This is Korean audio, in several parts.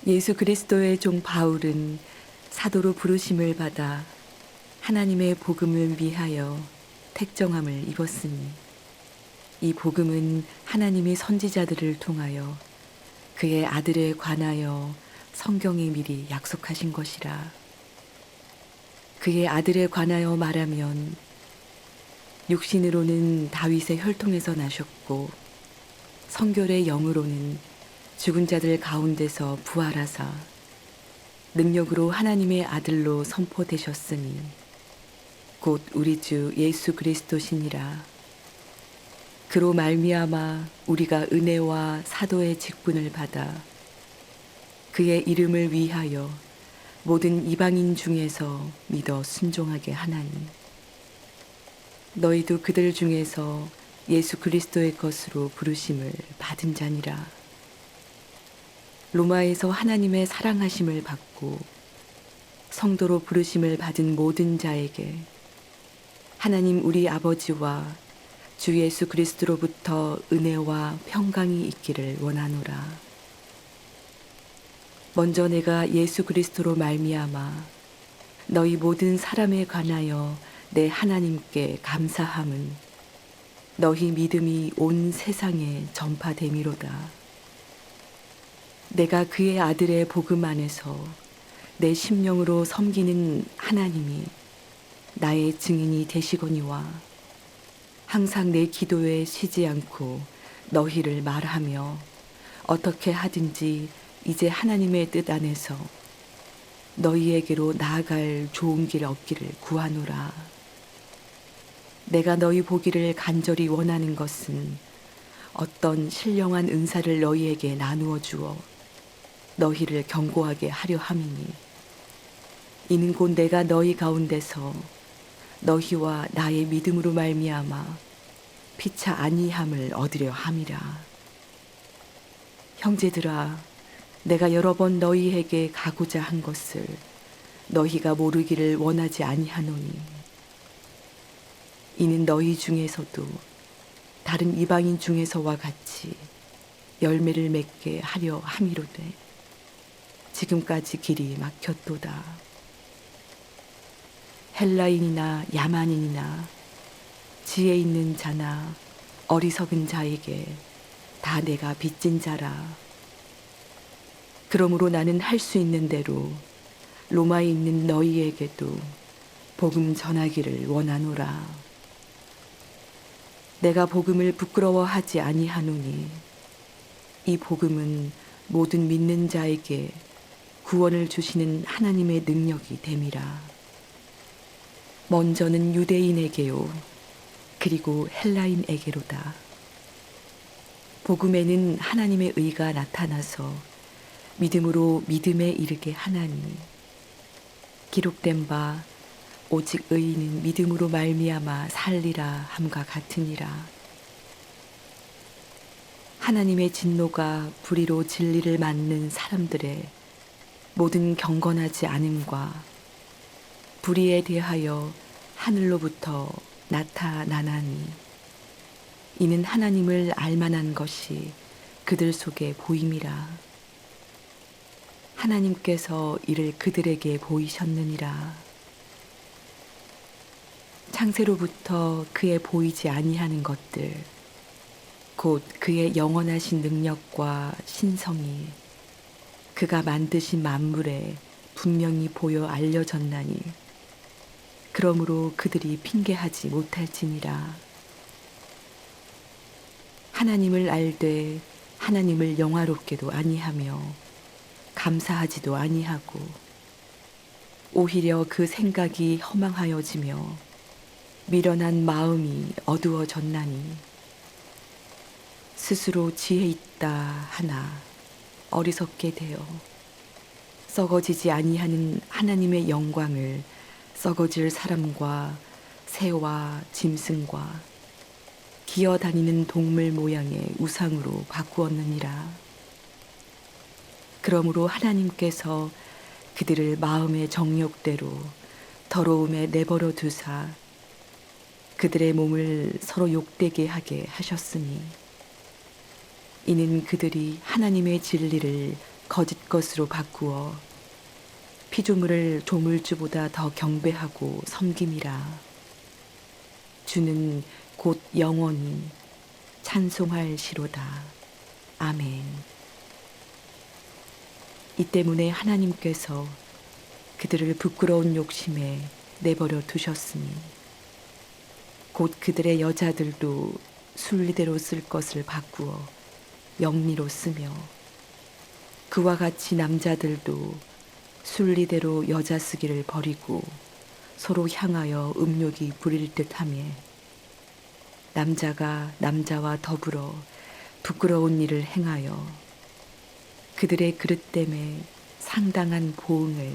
예수 그리스도의 종 바울은 사도로 부르심을 받아 하나님의 복음을 위하여 택정함을 입었으니 이 복음은 하나님이 선지자들을 통하여 그의 아들에 관하여 성경에 미리 약속하신 것이라. 그의 아들에 관하여 말하면 육신으로는 다윗의 혈통에서 나셨고 성결의 영으로는 죽은 자들 가운데서 부활하사 능력으로 하나님의 아들로 선포되셨으니 곧 우리 주 예수 그리스도시니라. 그로 말미암아 우리가 은혜와 사도의 직분을 받아 그의 이름을 위하여 모든 이방인 중에서 믿어 순종하게 하나니 너희도 그들 중에서 예수 그리스도의 것으로 부르심을 받은 자니라. 로마에서 하나님의 사랑하심을 받고 성도로 부르심을 받은 모든 자에게 하나님 우리 아버지와 주 예수 그리스도로부터 은혜와 평강이 있기를 원하노라. 먼저 내가 예수 그리스도로 말미암아 너희 모든 사람에 관하여 내 하나님께 감사함은 너희 믿음이 온 세상에 전파됨이로다. 내가 그의 아들의 복음 안에서 내 심령으로 섬기는 하나님이 나의 증인이 되시거니와 항상 내 기도에 쉬지 않고 너희를 말하며 어떻게 하든지 이제 하나님의 뜻 안에서 너희에게로 나아갈 좋은 길 얻기를 구하노라. 내가 너희 보기를 간절히 원하는 것은 어떤 신령한 은사를 너희에게 나누어 주어 너희를 견고하게 하려 함이니 이는 곧 내가 너희 가운데서 너희와 나의 믿음으로 말미암아 피차 아니함을 얻으려 함이라. 형제들아, 내가 여러 번 너희에게 가고자 한 것을 너희가 모르기를 원하지 아니하노니 이는 너희 중에서도 다른 이방인 중에서와 같이 열매를 맺게 하려 함이로되 지금까지 길이 막혔도다. 헬라인이나 야만인이나 지혜 있는 자나 어리석은 자에게 다 내가 빚진 자라. 그러므로 나는 할 수 있는 대로 로마에 있는 너희에게도 복음 전하기를 원하노라. 내가 복음을 부끄러워하지 아니하노니 이 복음은 모든 믿는 자에게 구원을 주시는 하나님의 능력이 됨이라. 먼저는 유대인에게요 그리고 헬라인에게로다. 복음에는 하나님의 의가 나타나서 믿음으로 믿음에 이르게 하나니 기록된 바 오직 의인은 믿음으로 말미암아 살리라 함과 같으니라. 하나님의 진노가 불의로 진리를 맞는 사람들의 모든 경건하지 않음과 불의에 대하여 하늘로부터 나타나나니 이는 하나님을 알만한 것이 그들 속에 보임이라. 하나님께서 이를 그들에게 보이셨느니라. 창세로부터 그의 보이지 아니하는 것들 곧 그의 영원하신 능력과 신성이 그가 만드신 만물에 분명히 보여 알려졌나니 그러므로 그들이 핑계하지 못할지니라. 하나님을 알되 하나님을 영화롭게도 아니하며 감사하지도 아니하고 오히려 그 생각이 허망하여지며 미련한 마음이 어두워졌나니 스스로 지혜 있다 하나 어리석게 되어 썩어지지 아니하는 하나님의 영광을 썩어질 사람과 새와 짐승과 기어다니는 동물 모양의 우상으로 바꾸었느니라. 그러므로 하나님께서 그들을 마음의 정욕대로 더러움에 내버려 두사 그들의 몸을 서로 욕되게 하게 하셨으니 이는 그들이 하나님의 진리를 거짓 것으로 바꾸어 피조물을 조물주보다 더 경배하고 섬김이라. 주는 곧 영원히 찬송할 시로다. 아멘. 이 때문에 하나님께서 그들을 부끄러운 욕심에 내버려 두셨으니 곧 그들의 여자들도 순리대로 쓸 것을 바꾸어 영리로 쓰며 그와 같이 남자들도 순리대로 여자 쓰기를 버리고 서로 향하여 음욕이 부릴 듯하며 남자가 남자와 더불어 부끄러운 일을 행하여 그들의 그릇 때문에 상당한 보응을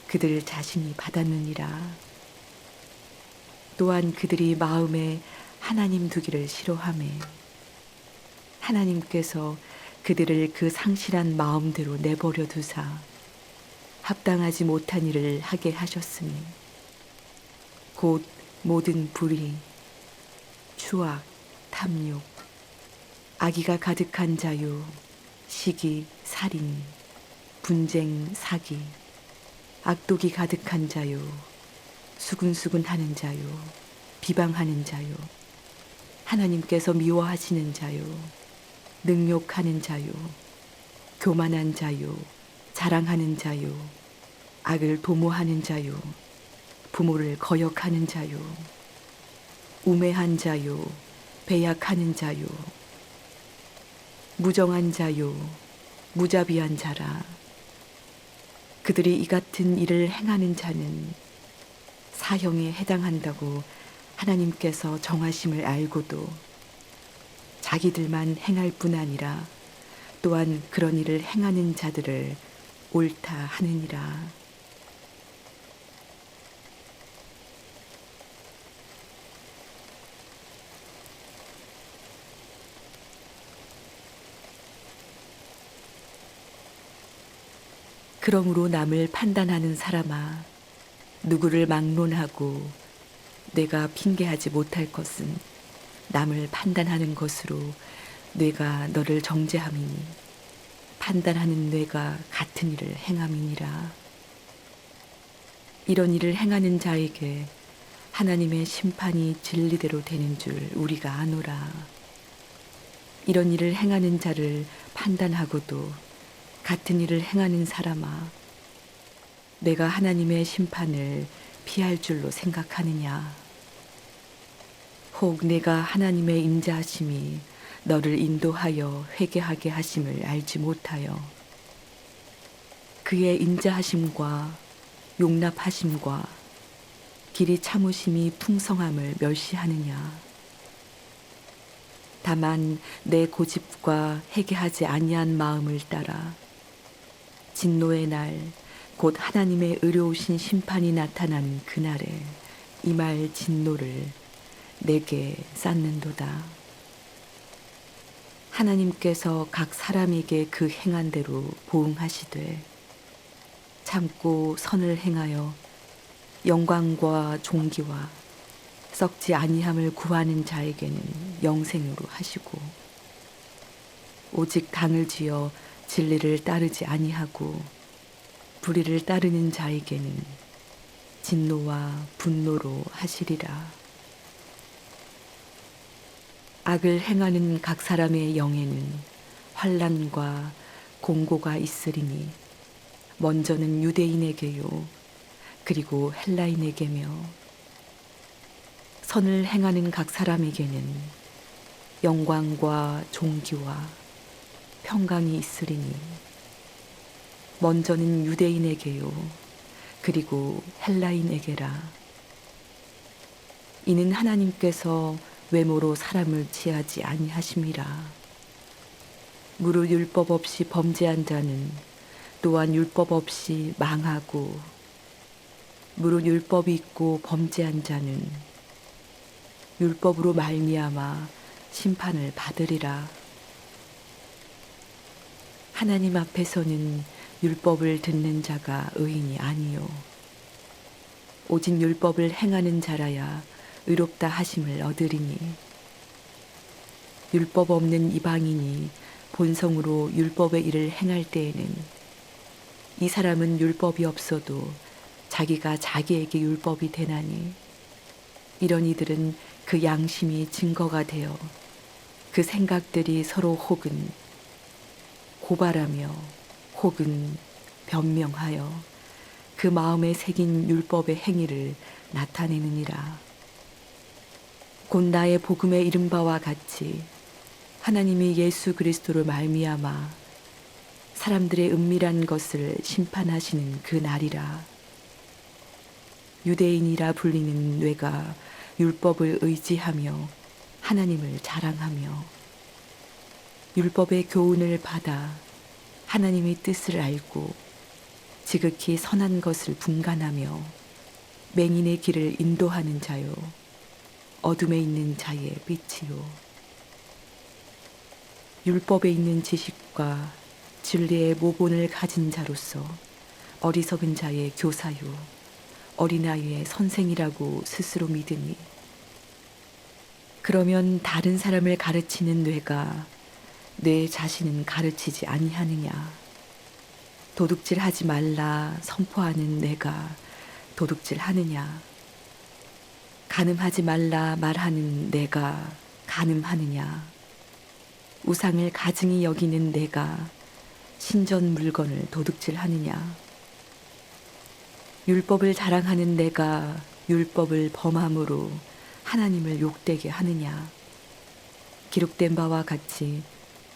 그들 자신이 받았느니라. 또한 그들이 마음에 하나님 두기를 싫어하며 하나님께서 그들을 그 상실한 마음대로 내버려 두사 합당하지 못한 일을 하게 하셨으니 곧 모든 불의, 추악, 탐욕, 악의가 가득한 자유, 시기, 살인, 분쟁, 사기, 악독이 가득한 자유, 수근수근하는 자유, 비방하는 자유, 하나님께서 미워하시는 자유, 능욕하는 자유, 교만한 자유, 자랑하는 자유, 악을 도모하는 자유, 부모를 거역하는 자유, 우매한 자유, 배약하는 자유, 무정한 자유, 무자비한 자라. 그들이 이 같은 일을 행하는 자는 사형에 해당한다고 하나님께서 정하심을 알고도 자기들만 행할 뿐 아니라 또한 그런 일을 행하는 자들을 옳다 하느니라. 그러므로 남을 판단하는 사람아, 누구를 막론하고 내가 핑계하지 못할 것은 남을 판단하는 것으로 뇌가 너를 정죄함이니 판단하는 뇌가 같은 일을 행함이니라. 이런 일을 행하는 자에게 하나님의 심판이 진리대로 되는 줄 우리가 아노라. 이런 일을 행하는 자를 판단하고도 같은 일을 행하는 사람아, 내가 하나님의 심판을 피할 줄로 생각하느냐? 혹 내가 하나님의 인자하심이 너를 인도하여 회개하게 하심을 알지 못하여 그의 인자하심과 용납하심과 길이 참으심이 풍성함을 멸시하느냐? 다만 내 고집과 회개하지 아니한 마음을 따라 진노의 날 곧 하나님의 의로우신 심판이 나타나는 그날에 임할 진노를 내게 쌓는도다. 하나님께서 각 사람에게 그 행한 대로 보응하시되 참고 선을 행하여 영광과 존귀와 썩지 아니함을 구하는 자에게는 영생으로 하시고 오직 당을 지어 진리를 따르지 아니하고 불의를 따르는 자에게는 진노와 분노로 하시리라. 악을 행하는 각 사람의 영에는 환난과 공고가 있으리니 먼저는 유대인에게요 그리고 헬라인에게며 선을 행하는 각 사람에게는 영광과 존귀와 평강이 있으리니 먼저는 유대인에게요 그리고 헬라인에게라. 이는 하나님께서 외모로 사람을 취하지 아니하심이라. 무릇 율법 없이 범죄한 자는 또한 율법 없이 망하고 무릇 율법이 있고 범죄한 자는 율법으로 말미암아 심판을 받으리라. 하나님 앞에서는 율법을 듣는 자가 의인이 아니요 오직 율법을 행하는 자라야 의롭다 하심을 얻으리니 율법 없는 이방인이 본성으로 율법의 일을 행할 때에는 이 사람은 율법이 없어도 자기가 자기에게 율법이 되나니 이런 이들은 그 양심이 증거가 되어 그 생각들이 서로 혹은 고발하며 혹은 변명하여 그 마음에 새긴 율법의 행위를 나타내느니라. 곧 나의 복음에 이른 바와 같이 하나님이 예수 그리스도를 말미암아 사람들의 은밀한 것을 심판하시는 그 날이라. 유대인이라 불리는 뇌가 율법을 의지하며 하나님을 자랑하며 율법의 교훈을 받아 하나님의 뜻을 알고 지극히 선한 것을 분간하며 맹인의 길을 인도하는 자요 어둠에 있는 자의 빛이요 율법에 있는 지식과 진리의 모본을 가진 자로서 어리석은 자의 교사요 어린아이의 선생이라고 스스로 믿으니 그러면 다른 사람을 가르치는 뇌가 내 자신은 가르치지 아니하느냐. 도둑질하지 말라 선포하는 내가 도둑질하느냐. 간음하지 말라 말하는 내가 간음하느냐. 우상을 가증히 여기는 내가 신전 물건을 도둑질하느냐. 율법을 자랑하는 내가 율법을 범함으로 하나님을 욕되게 하느냐. 기록된 바와 같이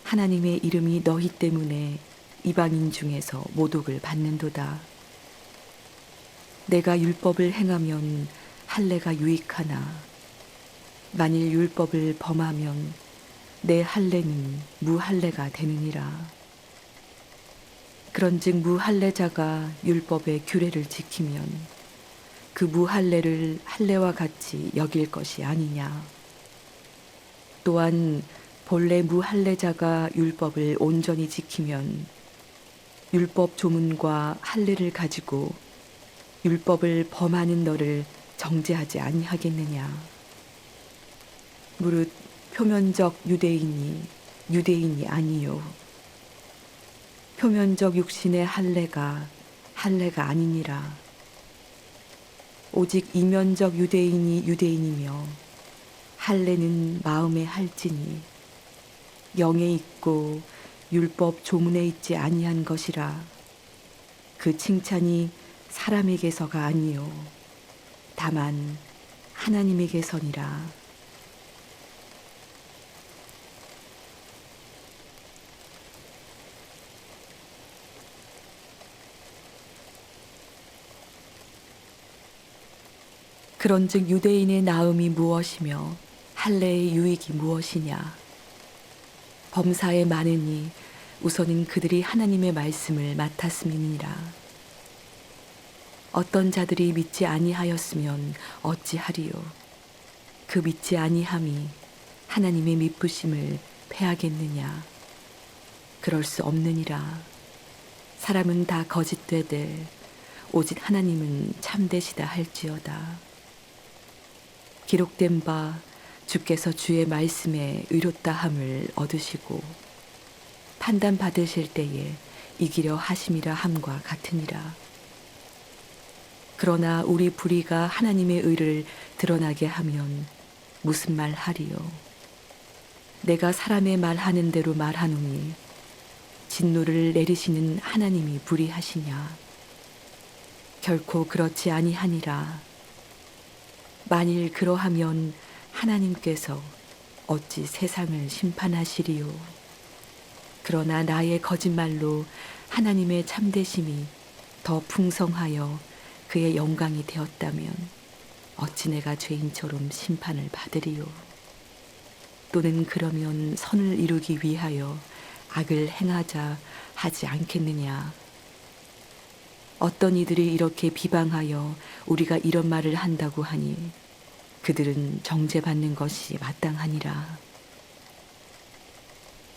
하나님의 이름이 너희 때문에 이방인 중에서 모독을 받는도다. 내가 율법을 행하면 할례가 유익하나 만일 율법을 범하면 내 할례는 무할례가 되느니라. 그런즉 무할례자가 율법의 규례를 지키면 그 무할례를 할례와 같이 여길 것이 아니냐. 또한 본래 무할례자가 율법을 온전히 지키면 율법 조문과 할례를 가지고 율법을 범하는 너를 정죄하지 아니하겠느냐. 무릇 표면적 유대인이 유대인이 아니요 표면적 육신의 할례가 아니니라. 오직 이면적 유대인이 유대인이며 할례는 마음에 할지니 영에 있고 율법 조문에 있지 아니한 것이라. 그 칭찬이 사람에게서가 아니요 다만 하나님에게서니라. 그런즉 유대인의 나음이 무엇이며 할례의 유익이 무엇이냐. 범사에 많으니 우선은 그들이 하나님의 말씀을 맡았음이니라. 어떤 자들이 믿지 아니하였으면 어찌하리요. 그 믿지 아니함이 하나님의 미쁘심을 패하겠느냐. 그럴 수 없느니라. 사람은 다 거짓되되 오직 하나님은 참되시다 할지어다. 기록된 바 주께서 주의 말씀에 의롭다함을 얻으시고 판단 받으실 때에 이기려 하심이라 함과 같으니라. 그러나 우리 불의가 하나님의 의를 드러나게 하면 무슨 말 하리요. 내가 사람의 말하는 대로 말하노니 진노를 내리시는 하나님이 불의하시냐. 결코 그렇지 아니하니라. 만일 그러하면 하나님께서 어찌 세상을 심판하시리요. 그러나 나의 거짓말로 하나님의 참되심이 더 풍성하여 그의 영광이 되었다면 어찌 내가 죄인처럼 심판을 받으리요. 또는 그러면 선을 이루기 위하여 악을 행하자 하지 않겠느냐. 어떤 이들이 이렇게 비방하여 우리가 이런 말을 한다고 하니 그들은 정죄받는 것이 마땅하니라.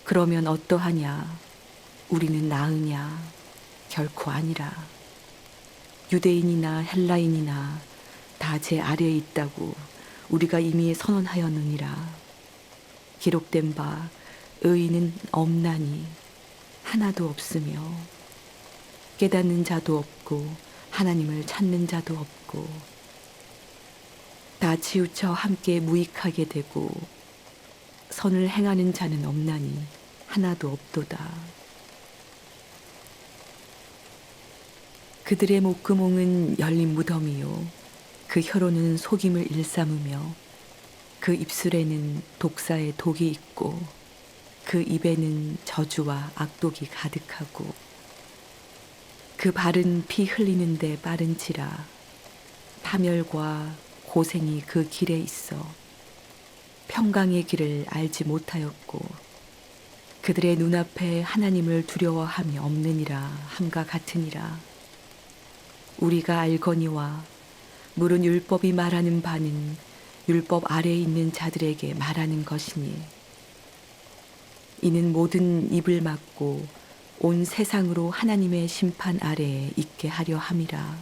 그러면 어떠하냐? 우리는 나으냐? 결코 아니라. 유대인이나 헬라인이나 다 제 아래에 있다고 우리가 이미 선언하였느니라. 기록된 바 의인은 없나니 하나도 없으며 깨닫는 자도 없고 하나님을 찾는 자도 없고 다 치우쳐 함께 무익하게 되고 선을 행하는 자는 없나니 하나도 없도다. 그들의 목구멍은 열린 무덤이요 그 혀로는 속임을 일삼으며 그 입술에는 독사의 독이 있고 그 입에는 저주와 악독이 가득하고 그 발은 피 흘리는데 빠른치라 파멸과 고생이 그 길에 있어 평강의 길을 알지 못하였고 그들의 눈앞에 하나님을 두려워함이 없느니라 함과 같으니라. 우리가 알거니와 물은 율법이 말하는 바는 율법 아래에 있는 자들에게 말하는 것이니 이는 모든 입을 막고 온 세상으로 하나님의 심판 아래에 있게 하려 함이라.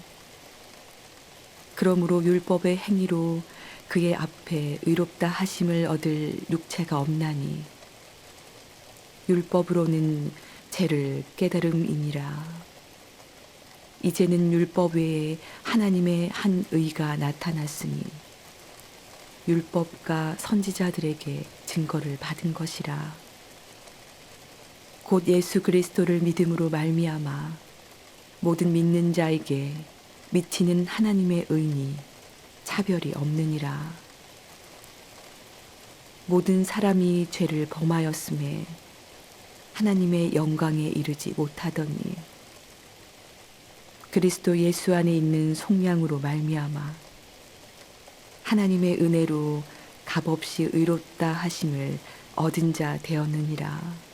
그러므로 율법의 행위로 그의 앞에 의롭다 하심을 얻을 육체가 없나니 율법으로는 죄를 깨달음이니라. 이제는 율법 외에 하나님의 한 의가 나타났으니 율법과 선지자들에게 증거를 받은 것이라. 곧 예수 그리스도를 믿음으로 말미암아 모든 믿는 자에게 미치는 하나님의 의니 차별이 없느니라. 모든 사람이 죄를 범하였음에 하나님의 영광에 이르지 못하더니 그리스도 예수 안에 있는 속량으로 말미암아 하나님의 은혜로 값없이 의롭다 하심을 얻은 자 되었느니라.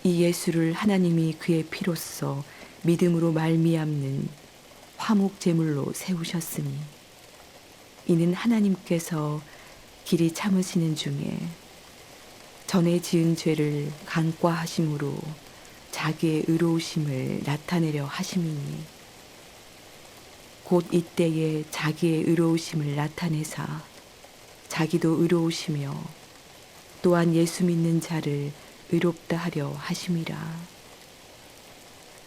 이 예수를 하나님이 그의 피로써 믿음으로 말미암는 화목 제물로 세우셨으니 이는 하나님께서 길이 참으시는 중에 전에 지은 죄를 간과하심으로 자기의 의로우심을 나타내려 하심이니 곧 이때에 자기의 의로우심을 나타내사 자기도 의로우시며 또한 예수 믿는 자를 의롭다 하려 하심이라.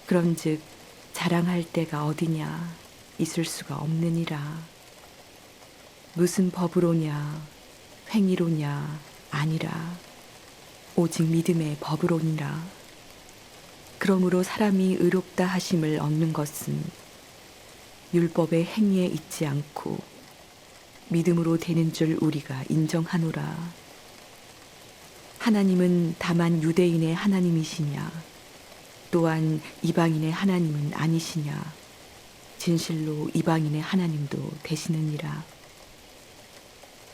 그런즉 자랑할 데가 어디냐 있을 수가 없느니라. 무슨 법으로냐 행위로냐 아니라 오직 믿음의 법으로니라. 그러므로 사람이 의롭다 하심을 얻는 것은 율법의 행위에 있지 않고 믿음으로 되는 줄 우리가 인정하노라. 하나님은 다만 유대인의 하나님이시냐 또한 이방인의 하나님은 아니시냐 진실로 이방인의 하나님도 되시느니라.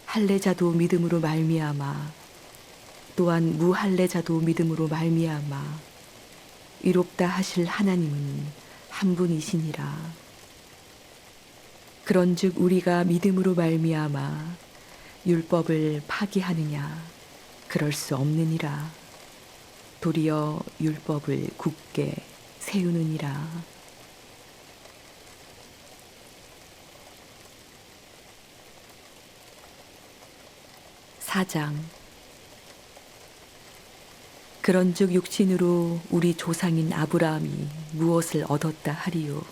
할례자도 믿음으로 말미암아 또한 무할례자도 믿음으로 말미암아 의롭다 하실 하나님은 한 분이시니라. 그런즉 우리가 믿음으로 말미암아 율법을 파기하느냐 그럴 수 없느니라. 도리어 율법을 굳게 세우느니라. 사장. 그런즉 육신으로 우리 조상인 아브라함이 무엇을 얻었다 하리요.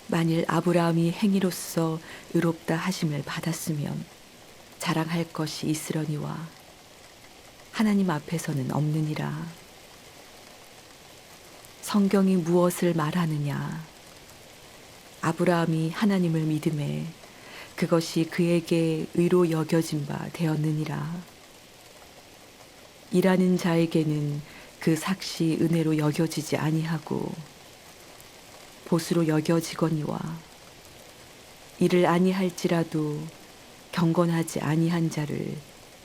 만일 아브라함이 행위로서 의롭다 하심을 받았으면 자랑할 것이 있으려니와 하나님 앞에서는 없느니라. 성경이 무엇을 말하느냐. 아브라함이 하나님을 믿음에 그것이 그에게 의로 여겨진 바 되었느니라. 일하는 자에게는 그 삭시 은혜로 여겨지지 아니하고 보수로 여겨지거니와 일을 아니할지라도 경건하지 아니한 자를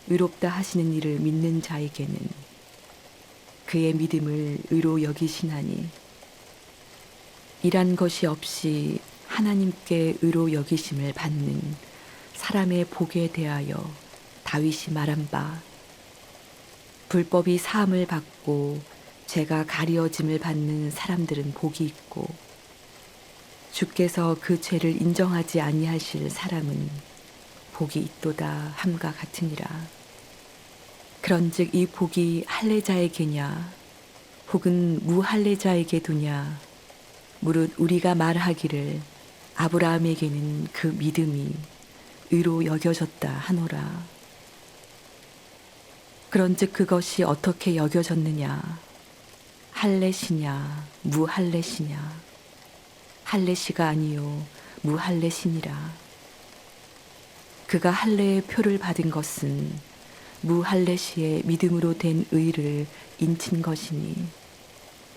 의롭다 하시는 이를 믿는 자에게는 그의 믿음을 의로 여기시나니 일한 것이 없이 하나님께 의로 여기심을 받는 사람의 복에 대하여 다윗이 말한 바 불법이 사함을 받고 죄가 가리어짐을 받는 사람들은 복이 있고 주께서 그 죄를 인정하지 아니하실 사람은 복이 있도다 함과 같으니라. 그런즉 이 복이 할례자에게냐 혹은 무할례자에게 두냐 무릇 우리가 말하기를 아브라함에게는 그 믿음이 의로 여겨졌다 하노라. 그런즉 그것이 어떻게 여겨졌느냐 할례시냐 무할례시냐 할례시가 아니요 무할례시니라. 그가 할례의 표를 받은 것은 무할례시의 믿음으로 된 의를 인친 것이니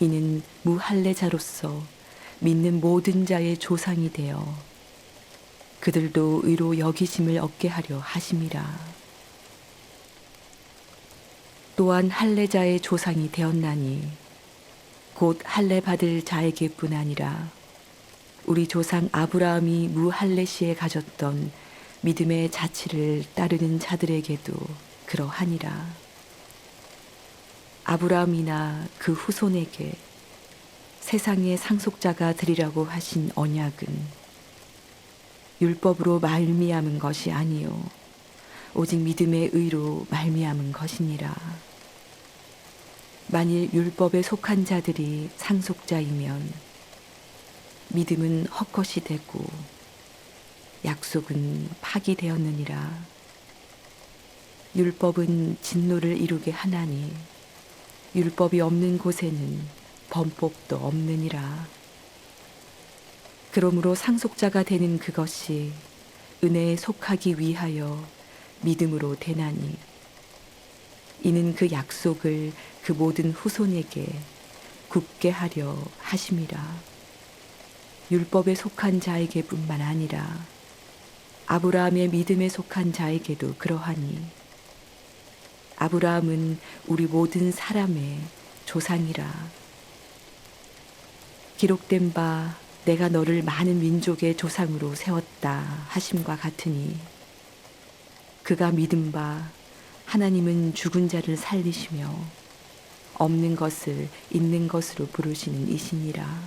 이는 무할례자로서 믿는 모든 자의 조상이 되어 그들도 의로 여기심을 얻게 하려 하심이라. 또한 할례자의 조상이 되었나니 곧 할례 받을 자에게뿐 아니라 우리 조상 아브라함이 무할례시에 가졌던 믿음의 자치를 따르는 자들에게도 그러하니라. 아브라함이나 그 후손에게 세상의 상속자가 되리라고 하신 언약은 율법으로 말미암은 것이 아니요 오직 믿음의 의로 말미암은 것이니라. 만일 율법에 속한 자들이 상속자이면 믿음은 헛것이 되고 약속은 파기되었느니라. 율법은 진노를 이루게 하나니 율법이 없는 곳에는 범법도 없느니라. 그러므로 상속자가 되는 그것이 은혜에 속하기 위하여 믿음으로 되나니 이는 그 약속을 그 모든 후손에게 굳게 하려 하심이라. 율법에 속한 자에게뿐만 아니라 아브라함의 믿음에 속한 자에게도 그러하니 아브라함은 우리 모든 사람의 조상이라. 기록된 바 내가 너를 많은 민족의 조상으로 세웠다 하심과 같으니 그가 믿은 바 하나님은 죽은 자를 살리시며 없는 것을 있는 것으로 부르시는 이시니라.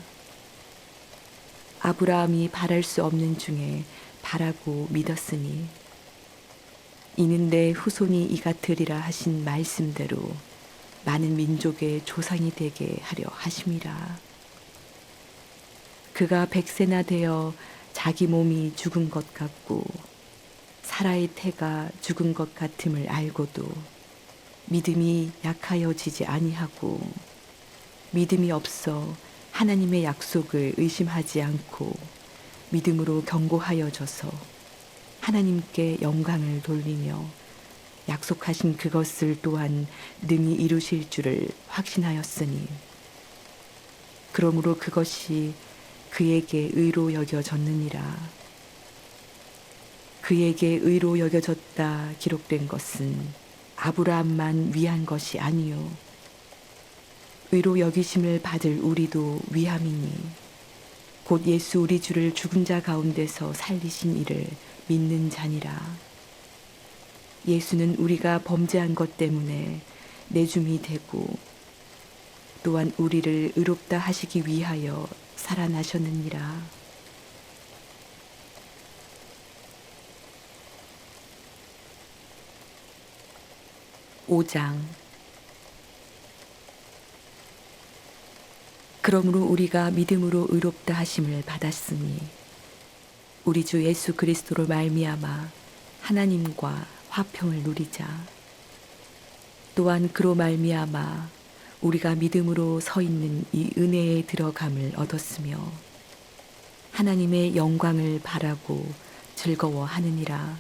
아브라함이 바랄 수 없는 중에 바라고 믿었으니 이는 내 후손이 이같으리라 하신 말씀대로 많은 민족의 조상이 되게 하려 하심이라. 그가 100세나 되어 자기 몸이 죽은 것 같고 사라의 태가 죽은 것 같음을 알고도 믿음이 약하여지지 아니하고 믿음이 없어 하나님의 약속을 의심하지 않고 믿음으로 견고하여져서 하나님께 영광을 돌리며 약속하신 그것을 또한 능히 이루실 줄을 확신하였으니 그러므로 그것이 그에게 의로 여겨졌느니라. 그에게 의로 여겨졌다 기록된 것은 아브라함만 위한 것이 아니요 의로 여기심을 받을 우리도 위함이니 곧 예수 우리 주를 죽은 자 가운데서 살리신 이를 믿는 자니라. 예수는 우리가 범죄한 것 때문에 내줌이 되고 또한 우리를 의롭다 하시기 위하여 살아나셨느니라. (5장) 그러므로 우리가 믿음으로 의롭다 하심을 받았으니 우리 주 예수 그리스도로 말미암아 하나님과 화평을 누리자. 또한 그로 말미암아 우리가 믿음으로 서 있는 이 은혜에 들어감을 얻었으며 하나님의 영광을 바라고 즐거워하느니라.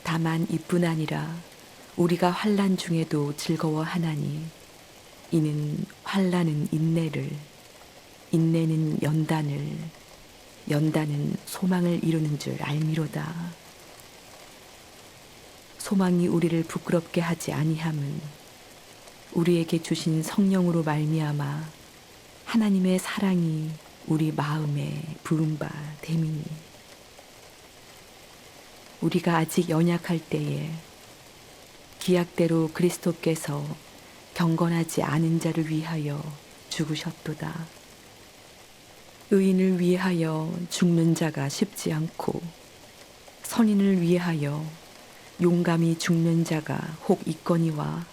다만 이뿐 아니라 우리가 환난 중에도 즐거워하나니 이는 환난은 인내를, 인내는 연단을, 연단은 소망을 이루는 줄 알미로다. 소망이 우리를 부끄럽게 하지 아니함은 우리에게 주신 성령으로 말미암아 하나님의 사랑이 우리 마음에 부은 바 됨이니 우리가 아직 연약할 때에 기약대로 그리스도께서 경건하지 않은 자를 위하여 죽으셨도다. 의인을 위하여 죽는 자가 쉽지 않고 선인을 위하여 용감히 죽는 자가 혹 있거니와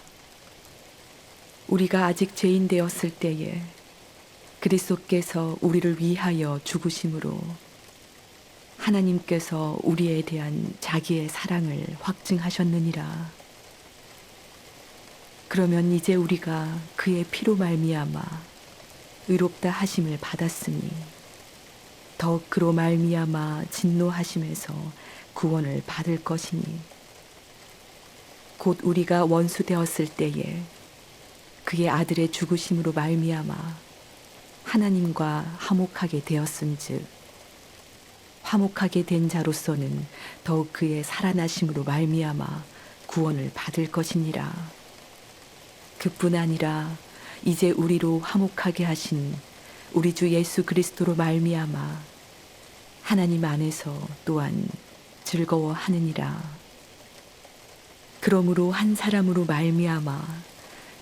우리가 아직 죄인 되었을 때에 그리스도께서 우리를 위하여 죽으심으로 하나님께서 우리에 대한 자기의 사랑을 확증하셨느니라. 그러면 이제 우리가 그의 피로 말미암아 의롭다 하심을 받았으니 더욱 그로 말미암아 진노하심에서 구원을 받을 것이니 곧 우리가 원수 되었을 때에 그의 아들의 죽으심으로 말미암아 하나님과 화목하게 되었은즉 화목하게 된 자로서는 더욱 그의 살아나심으로 말미암아 구원을 받을 것이니라. 그뿐 아니라 이제 우리로 화목하게 하신 우리 주 예수 그리스도로 말미암아 하나님 안에서 또한 즐거워하느니라. 그러므로 한 사람으로 말미암아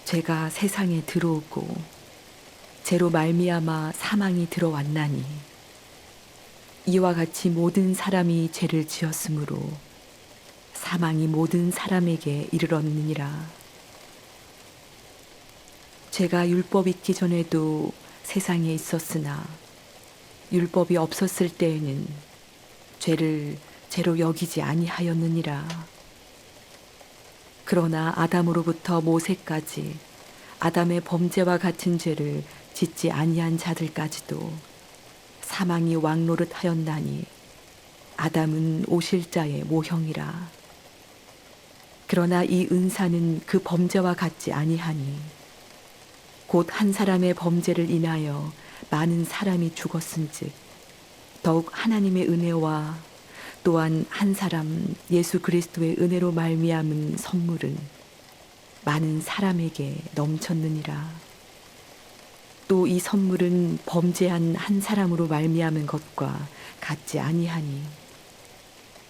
죄가 세상에 들어오고 죄로 말미암아 사망이 들어왔나니 이와 같이 모든 사람이 죄를 지었으므로 사망이 모든 사람에게 이르렀느니라. 죄가 율법 있기 전에도 세상에 있었으나 율법이 없었을 때에는 죄를 죄로 여기지 아니하였느니라. 그러나 아담으로부터 모세까지 아담의 범죄와 같은 죄를 짓지 아니한 자들까지도 사망이 왕노릇하였나니 아담은 오실자의 모형이라. 그러나 이 은사는 그 범죄와 같지 아니하니 곧 한 사람의 범죄를 인하여 많은 사람이 죽었은즉 더욱 하나님의 은혜와 또한 한 사람 예수 그리스도의 은혜로 말미암은 선물은 많은 사람에게 넘쳤느니라. 또 이 선물은 범죄한 한 사람으로 말미암은 것과 같지 아니하니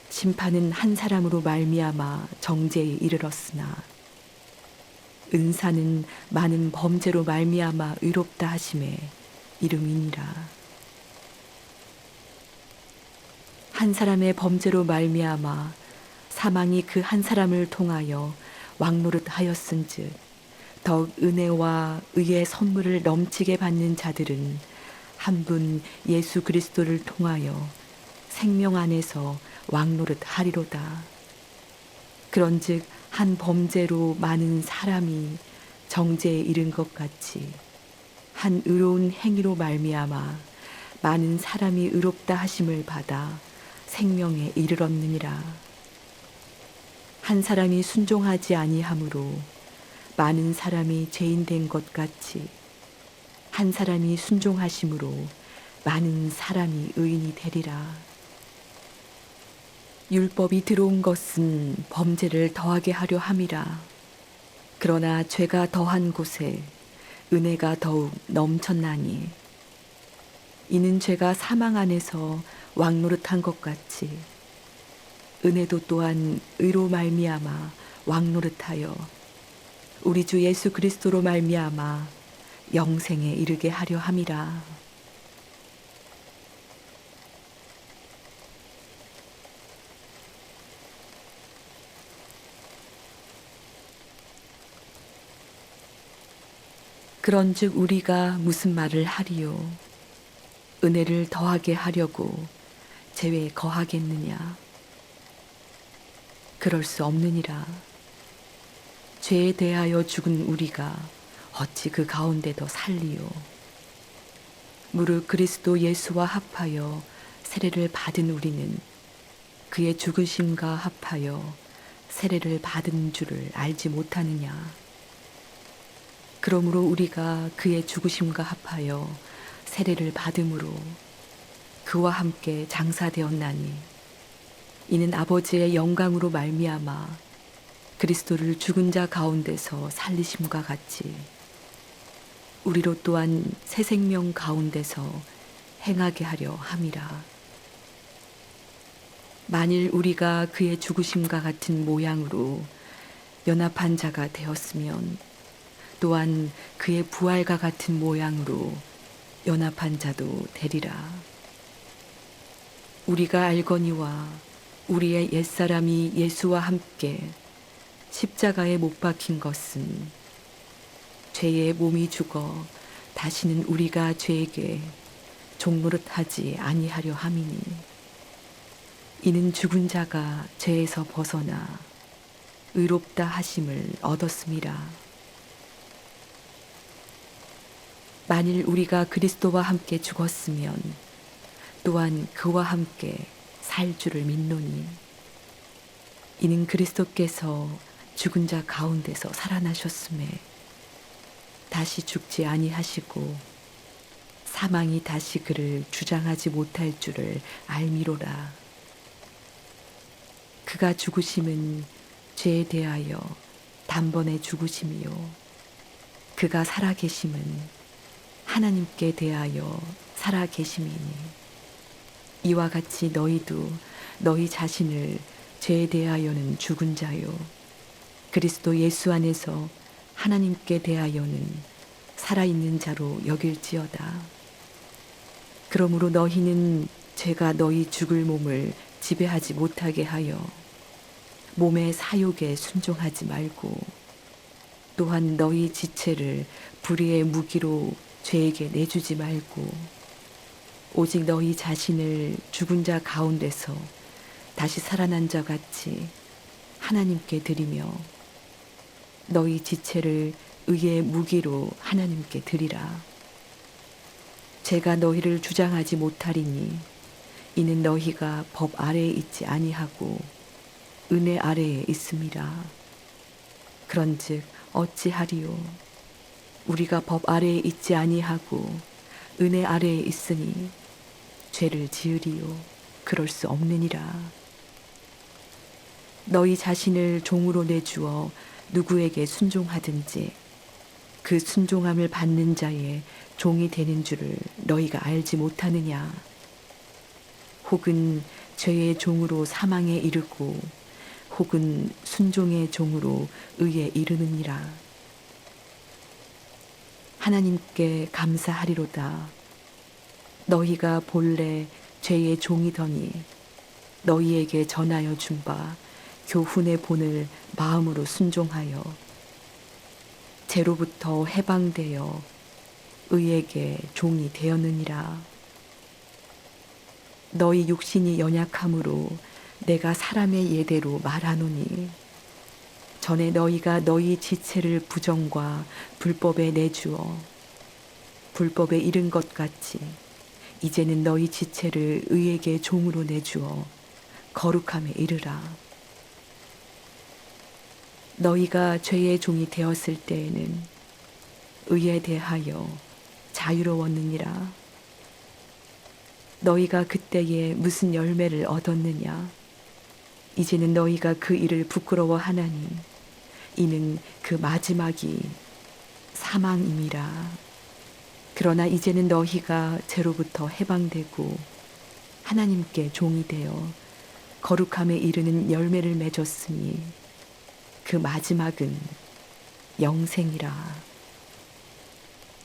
심판은 한 사람으로 말미암아 정죄에 이르렀으나 은사는 많은 범죄로 말미암아 의롭다 하심에 이름이니라. 한 사람의 범죄로 말미암아 사망이 그 한 사람을 통하여 왕노릇하였은즉 더욱 은혜와 의의 선물을 넘치게 받는 자들은 한 분 예수 그리스도를 통하여 생명 안에서 왕노릇하리로다. 그런즉 한 범죄로 많은 사람이 정죄에 이른 것 같이 한 의로운 행위로 말미암아 많은 사람이 의롭다 하심을 받아 생명에 이르렀느니라. 한 사람이 순종하지 아니하므로 많은 사람이 죄인 된 것 같이 한 사람이 순종하심으로 많은 사람이 의인이 되리라. 율법이 들어온 것은 범죄를 더하게 하려 함이라. 그러나 죄가 더한 곳에 은혜가 더욱 넘쳤나니 이는 죄가 사망 안에서 왕노릇한 것 같이 은혜도 또한 의로 말미암아 왕노릇하여 우리 주 예수 그리스도로 말미암아 영생에 이르게 하려 함이라. 그런즉 우리가 무슨 말을 하리요? 은혜를 더하게 하려고 죄에 거하겠느냐? 그럴 수 없느니라. 죄에 대하여 죽은 우리가 어찌 그 가운데 더 살리요? 무릇 그리스도 예수와 합하여 세례를 받은 우리는 그의 죽으심과 합하여 세례를 받은 줄을 알지 못하느냐? 그러므로 우리가 그의 죽으심과 합하여 세례를 받음으로 그와 함께 장사되었나니 이는 아버지의 영광으로 말미암아 그리스도를 죽은 자 가운데서 살리심과 같이 우리로 또한 새 생명 가운데서 행하게 하려 함이라. 만일 우리가 그의 죽으심과 같은 모양으로 연합한 자가 되었으면 또한 그의 부활과 같은 모양으로 연합한 자도 되리라. 우리가 알거니와 우리의 옛사람이 예수와 함께 십자가에 못 박힌 것은 죄의 몸이 죽어 다시는 우리가 죄에게 종노릇하지 아니하려 함이니, 이는 죽은 자가 죄에서 벗어나 의롭다 하심을 얻었음이라. 만일 우리가 그리스도와 함께 죽었으면 또한 그와 함께 살 줄을 믿노니, 이는 그리스도께서 죽은 자 가운데서 살아나셨음에 다시 죽지 아니하시고 사망이 다시 그를 주장하지 못할 줄을 알미로라. 그가 죽으심은 죄에 대하여 단번에 죽으심이요, 그가 살아계심은 하나님께 대하여 살아계심이니, 이와 같이 너희도 너희 자신을 죄에 대하여는 죽은 자요, 그리스도 예수 안에서 하나님께 대하여는 살아있는 자로 여길지어다. 그러므로 너희는 죄가 너희 죽을 몸을 지배하지 못하게 하여 몸의 사욕에 순종하지 말고, 또한 너희 지체를 불의의 무기로 죄에게 내주지 말고, 오직 너희 자신을 죽은 자 가운데서 다시 살아난 자 같이 하나님께 드리며 너희 지체를 의의 무기로 하나님께 드리라. 제가 너희를 주장하지 못하리니, 이는 너희가 법 아래에 있지 아니하고 은혜 아래에 있음이라. 그런즉 어찌하리요? 우리가 법 아래에 있지 아니하고 은혜 아래에 있으니 죄를 지으리요? 그럴 수 없느니라. 너희 자신을 종으로 내주어 누구에게 순종하든지 그 순종함을 받는 자의 종이 되는 줄을 너희가 알지 못하느냐? 혹은 죄의 종으로 사망에 이르고 혹은 순종의 종으로 의에 이르느니라. 하나님께 감사하리로다. 너희가 본래 죄의 종이더니 너희에게 전하여 준 바 교훈의 본을 마음으로 순종하여 죄로부터 해방되어 의에게 종이 되었느니라. 너희 육신이 연약함으로 내가 사람의 예대로 말하노니, 전에 너희가 너희 지체를 부정과 불법에 내주어 불법에 이른 것 같이 이제는 너희 지체를 의에게 종으로 내주어 거룩함에 이르라. 너희가 죄의 종이 되었을 때에는 의에 대하여 자유로웠느니라. 너희가 그때에 무슨 열매를 얻었느냐? 이제는 너희가 그 일을 부끄러워하나니, 이는 그 마지막이 사망임이라. 그러나 이제는 너희가 죄로부터 해방되고 하나님께 종이 되어 거룩함에 이르는 열매를 맺었으니 그 마지막은 영생이라.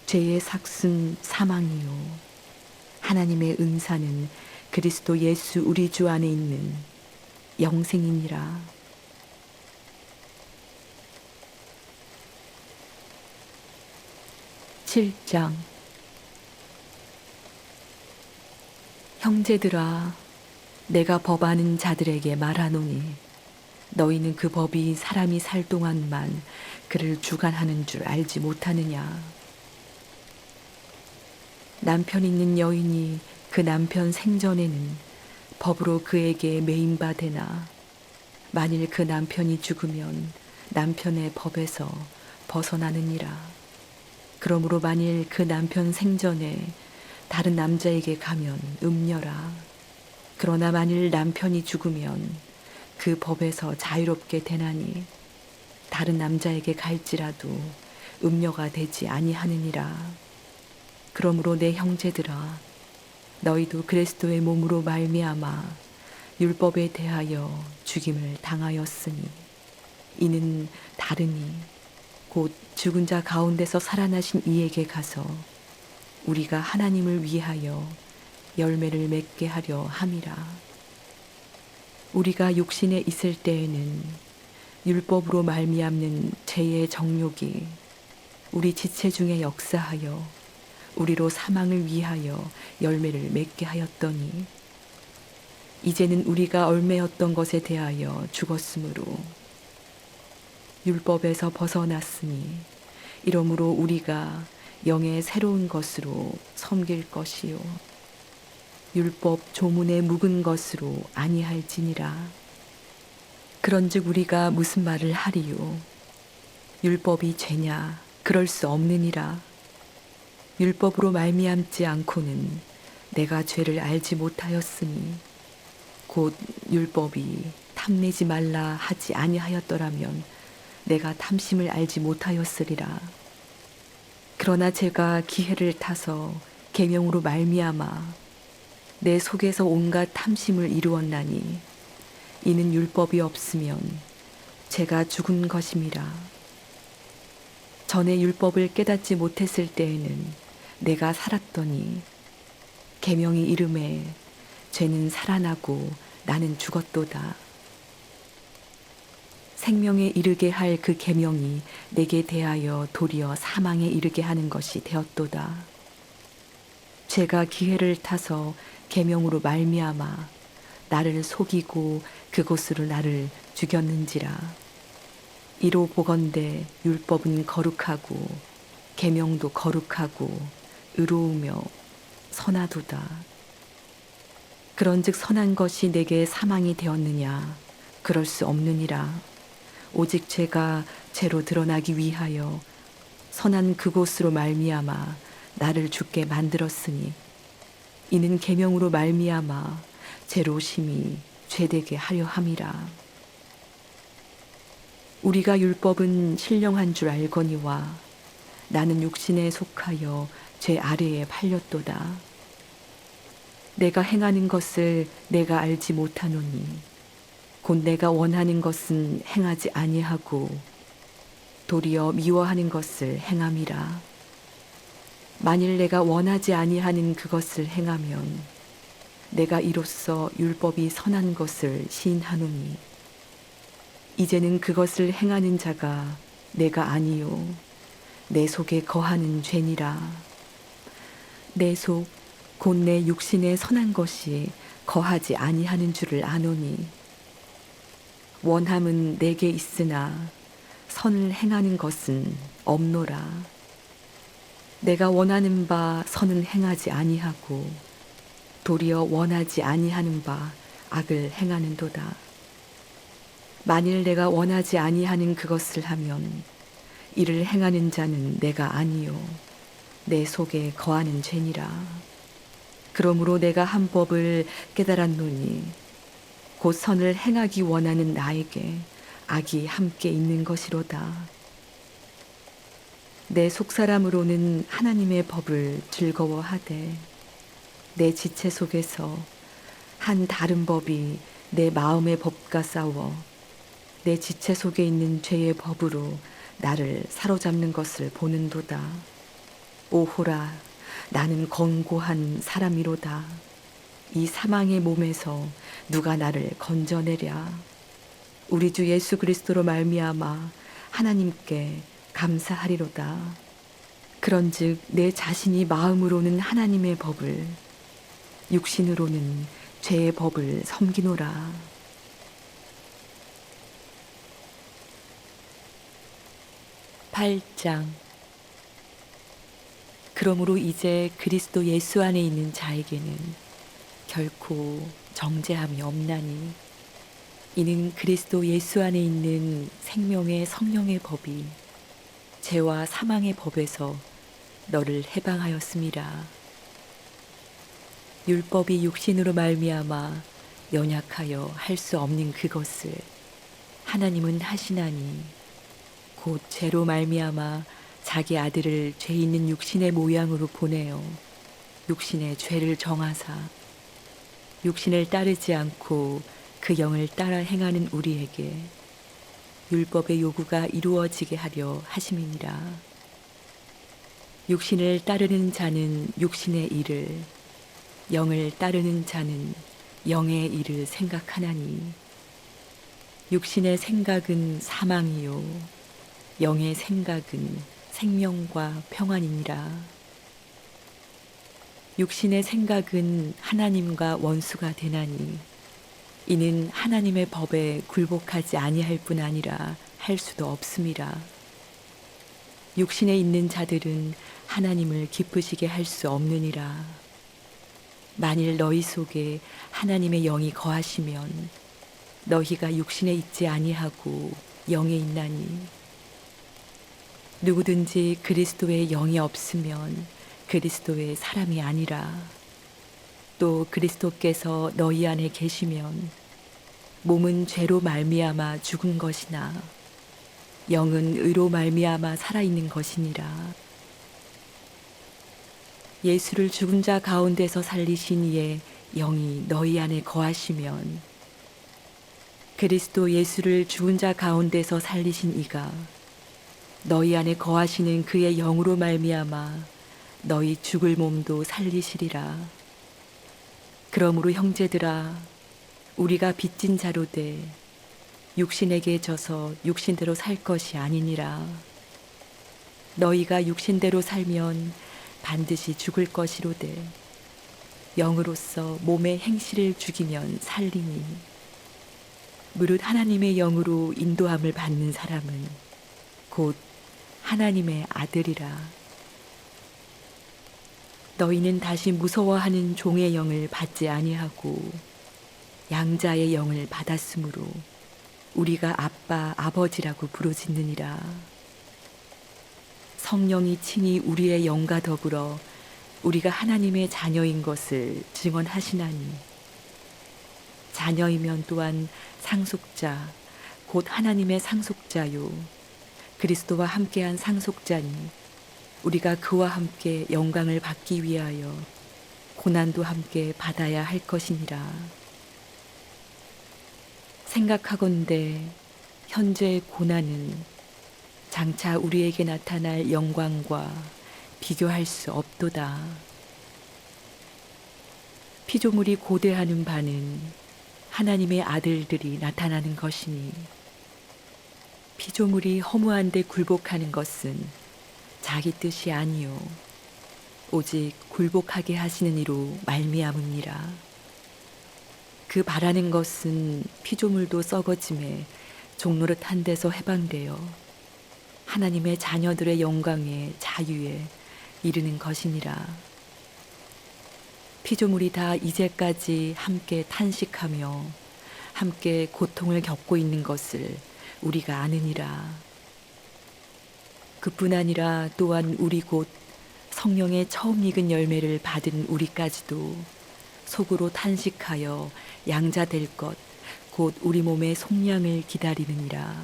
죄의 삭은 사망이요, 하나님의 은사는 그리스도 예수 우리 주 안에 있는 영생이니라. (7장) 형제들아, 내가 법하는 자들에게 말하노니, 너희는 그 법이 사람이 살 동안만 그를 주관하는 줄 알지 못하느냐? 남편 있는 여인이 그 남편 생전에는 법으로 그에게 매임바 되나, 만일 그 남편이 죽으면 남편의 법에서 벗어나느니라. 그러므로 만일 그 남편 생전에 다른 남자에게 가면 음녀라. 그러나 만일 남편이 죽으면 그 법에서 자유롭게 되나니, 다른 남자에게 갈지라도 음녀가 되지 아니하느니라. 그러므로 내 형제들아, 너희도 그리스도의 몸으로 말미암아 율법에 대하여 죽임을 당하였으니, 이는 다르니 곧 죽은 자 가운데서 살아나신 이에게 가서 우리가 하나님을 위하여 열매를 맺게 하려 함이라. 우리가 육신에 있을 때에는 율법으로 말미암는 죄의 정욕이 우리 지체 중에 역사하여 우리로 사망을 위하여 열매를 맺게 하였더니 이제는 우리가 얽매였던 것에 대하여 죽었으므로 율법에서 벗어났으니 이러므로 우리가 영의 새로운 것으로 섬길 것이요 율법 조문에 묵은 것으로 아니할지니라. 그런즉 우리가 무슨 말을 하리요? 율법이 죄냐? 그럴 수 없느니라. 율법으로 말미암지 않고는 내가 죄를 알지 못하였으니 곧 율법이 탐내지 말라 하지 아니하였더라면 내가 탐심을 알지 못하였으리라. 그러나 제가 기회를 타서 계명으로 말미암아 내 속에서 온갖 탐심을 이루었나니 이는 율법이 없으면 제가 죽은 것임이라. 전에 율법을 깨닫지 못했을 때에는 내가 살았더니 계명이 이름에 죄는 살아나고 나는 죽었도다. 생명에 이르게 할 그 계명이 내게 대하여 도리어 사망에 이르게 하는 것이 되었도다. 죄가 기회를 타서 계명으로 말미암아 나를 속이고 그곳으로 나를 죽였는지라. 이로 보건대 율법은 거룩하고 계명도 거룩하고 의로우며 선하도다. 그런즉 선한 것이 내게 사망이 되었느냐? 그럴 수 없느니라. 오직 죄가 죄로 드러나기 위하여 선한 그곳으로 말미암아 나를 죽게 만들었으니 이는 계명으로 말미암아 죄로 심히 죄되게 하려 함이라. 우리가 율법은 신령한 줄 알거니와 나는 육신에 속하여 죄 아래에 팔렸도다. 내가 행하는 것을 내가 알지 못하노니 곧 내가 원하는 것은 행하지 아니하고 도리어 미워하는 것을 행함이라. 만일 내가 원하지 아니하는 그것을 행하면 내가 이로써 율법이 선한 것을 시인하노니 이제는 그것을 행하는 자가 내가 아니요 내 속에 거하는 죄니라. 내 속 곧 내 육신에 선한 것이 거하지 아니하는 줄을 아노니 원함은 내게 있으나 선을 행하는 것은 없노라. 내가 원하는 바 선은 행하지 아니하고 도리어 원하지 아니하는 바 악을 행하는도다. 만일 내가 원하지 아니하는 그것을 하면 이를 행하는 자는 내가 아니요 내 속에 거하는 죄니라. 그러므로 내가 한 법을 깨달았노니 곧 선을 행하기 원하는 나에게 악이 함께 있는 것이로다. 내 속사람으로는 하나님의 법을 즐거워하되 내 지체 속에서 한 다른 법이 내 마음의 법과 싸워 내 지체 속에 있는 죄의 법으로 나를 사로잡는 것을 보는도다. 오호라, 나는 권고한 사람이로다. 이 사망의 몸에서 누가 나를 건져내랴. 우리 주 예수 그리스도로 말미암아 하나님께 감사하리로다. 그런즉 내 자신이 마음으로는 하나님의 법을 육신으로는 죄의 법을 섬기노라. (8장) 그러므로 이제 그리스도 예수 안에 있는 자에게는 결코 정죄함이 없나니 이는 그리스도 예수 안에 있는 생명의 성령의 법이 죄와 사망의 법에서 너를 해방하였음이라. 율법이 육신으로 말미암아 연약하여 할 수 없는 그것을 하나님은 하시나니 곧 죄로 말미암아 자기 아들을 죄 있는 육신의 모양으로 보내어 육신의 죄를 정하사 육신을 따르지 않고 그 영을 따라 행하는 우리에게 율법의 요구가 이루어지게 하려 하심이니라. 육신을 따르는 자는 육신의 일을, 영을 따르는 자는 영의 일을 생각하나니 육신의 생각은 사망이요 영의 생각은 생명과 평안이니라. 육신의 생각은 하나님과 원수가 되나니 이는 하나님의 법에 굴복하지 아니할 뿐 아니라 할 수도 없음이라. 육신에 있는 자들은 하나님을 기쁘시게 할 수 없느니라. 만일 너희 속에 하나님의 영이 거하시면 너희가 육신에 있지 아니하고 영에 있나니 누구든지 그리스도의 영이 없으면 그리스도의 사람이 아니라. 또 그리스도께서 너희 안에 계시면 몸은 죄로 말미암아 죽은 것이나 영은 의로 말미암아 살아있는 것이니라. 예수를 죽은 자 가운데서 살리신 이의 영이 너희 안에 거하시면 그리스도 예수를 죽은 자 가운데서 살리신 이가 너희 안에 거하시는 그의 영으로 말미암아 너희 죽을 몸도 살리시리라. 그러므로 형제들아 우리가 빚진 자로 돼 육신에게 져서 육신대로 살 것이 아니니라. 너희가 육신대로 살면 반드시 죽을 것이로되 영으로서 몸의 행실을 죽이면 살리니 무릇 하나님의 영으로 인도함을 받는 사람은 곧 하나님의 아들이라. 너희는 다시 무서워하는 종의 영을 받지 아니하고 양자의 영을 받았으므로 우리가 아빠 아버지라고 부르짖느니라. 성령이 친히 우리의 영과 더불어 우리가 하나님의 자녀인 것을 증언하시나니 자녀이면 또한 상속자 곧 하나님의 상속자요 그리스도와 함께한 상속자니 우리가 그와 함께 영광을 받기 위하여 고난도 함께 받아야 할 것이니라. 생각하건대 현재의 고난은 장차 우리에게 나타날 영광과 비교할 수 없도다. 피조물이 고대하는 바는 하나님의 아들들이 나타나는 것이니 피조물이 허무한 데 굴복하는 것은 자기 뜻이 아니요 오직 굴복하게 하시는 이로 말미암음이라. 그 바라는 것은 피조물도 썩어짐에 종노릇한 데서 해방되어 하나님의 자녀들의 영광에 자유에 이르는 것이니라. 피조물이 다 이제까지 함께 탄식하며 함께 고통을 겪고 있는 것을 우리가 아느니라. 그뿐 아니라 또한 우리 곧 성령의 처음 익은 열매를 받은 우리까지도 속으로 탄식하여 양자 될 것 곧 우리 몸의 속량을 기다리느니라.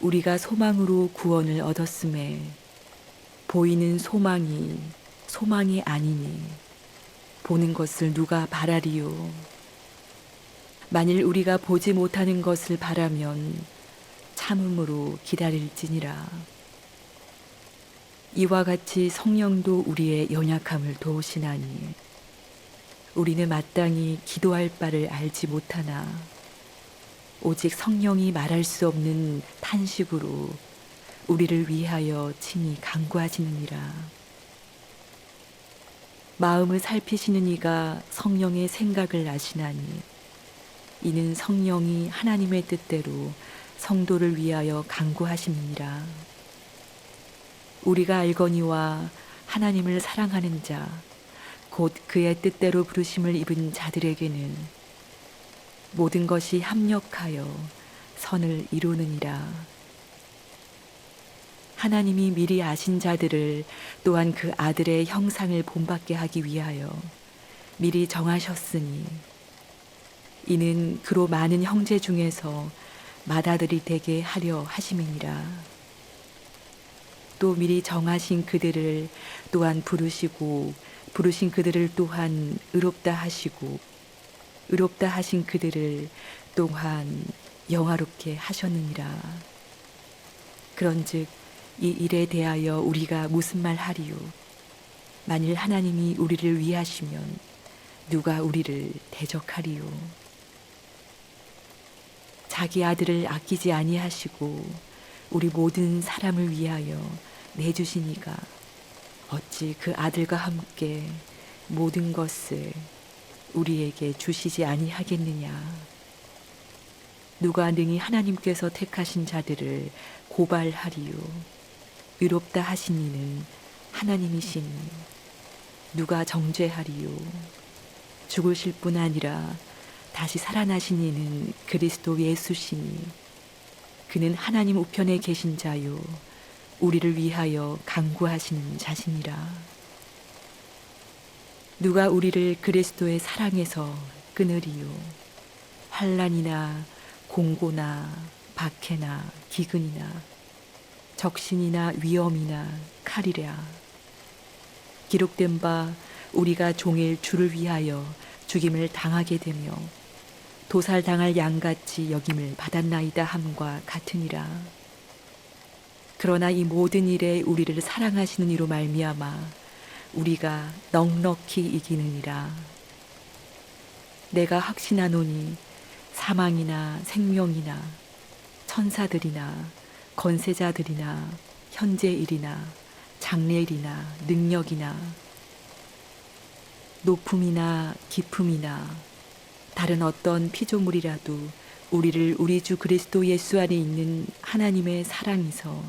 우리가 소망으로 구원을 얻었음에 보이는 소망이 아니니 보는 것을 누가 바라리요. 만일 우리가 보지 못하는 것을 바라면 참음으로 기다릴지니라. 이와 같이 성령도 우리의 연약함을 도우시나니 우리는 마땅히 기도할 바를 알지 못하나 오직 성령이 말할 수 없는 탄식으로 우리를 위하여 친히 간구하시느니라. 마음을 살피시는 이가 성령의 생각을 아시나니 이는 성령이 하나님의 뜻대로 성도를 위하여 간구하심이니라. 우리가 알거니와 하나님을 사랑하는 자 곧 그의 뜻대로 부르심을 입은 자들에게는 모든 것이 합력하여 선을 이루느니라. 하나님이 미리 아신 자들을 또한 그 아들의 형상을 본받게 하기 위하여 미리 정하셨으니 이는 그로 많은 형제 중에서 맏아들이 되게 하려 하심이니라. 또 미리 정하신 그들을 또한 부르시고 부르신 그들을 또한 의롭다 하시고 의롭다 하신 그들을 또한 영화롭게 하셨느니라. 그런즉 이 일에 대하여 우리가 무슨 말 하리요? 만일 하나님이 우리를 위하시면 누가 우리를 대적하리요. 자기 아들을 아끼지 아니하시고 우리 모든 사람을 위하여 내주시니가 어찌 그 아들과 함께 모든 것을 우리에게 주시지 아니하겠느냐. 누가 능히 하나님께서 택하신 자들을 고발하리요. 의롭다 하신 이는 하나님이시니 누가 정죄하리요. 죽으실 뿐 아니라 다시 살아나신 이는 그리스도 예수시니 그는 하나님 우편에 계신 자요 우리를 위하여 간구하시는 자시니라. 누가 우리를 그리스도의 사랑에서 끊으리요. 환난이나 공고나 박해나 기근이나 적신이나 위험이나 칼이랴. 기록된 바 우리가 종일 주를 위하여 죽임을 당하게 되며 도살당할 양같이 여김을 받았나이다 함과 같으니라. 그러나 이 모든 일에 우리를 사랑하시는 이로 말미암아 우리가 넉넉히 이기느니라. 내가 확신하노니 사망이나 생명이나 천사들이나 권세자들이나 현재일이나 장래일이나 능력이나 높음이나 깊음이나 다른 어떤 피조물이라도 우리를 우리 주 그리스도 예수 안에 있는 하나님의 사랑에서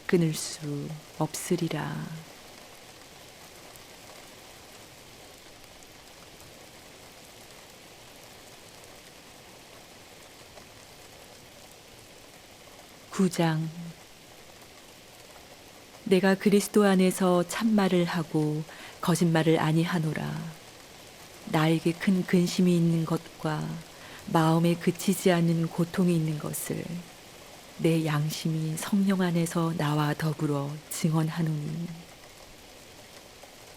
끊을 수 없으리라. 구장. 내가 그리스도 안에서 참말을 하고 거짓말을 아니하노라. 나에게 큰 근심이 있는 것과 마음에 그치지 않는 고통이 있는 것을 내 양심이 성령 안에서 나와 더불어 증언하노니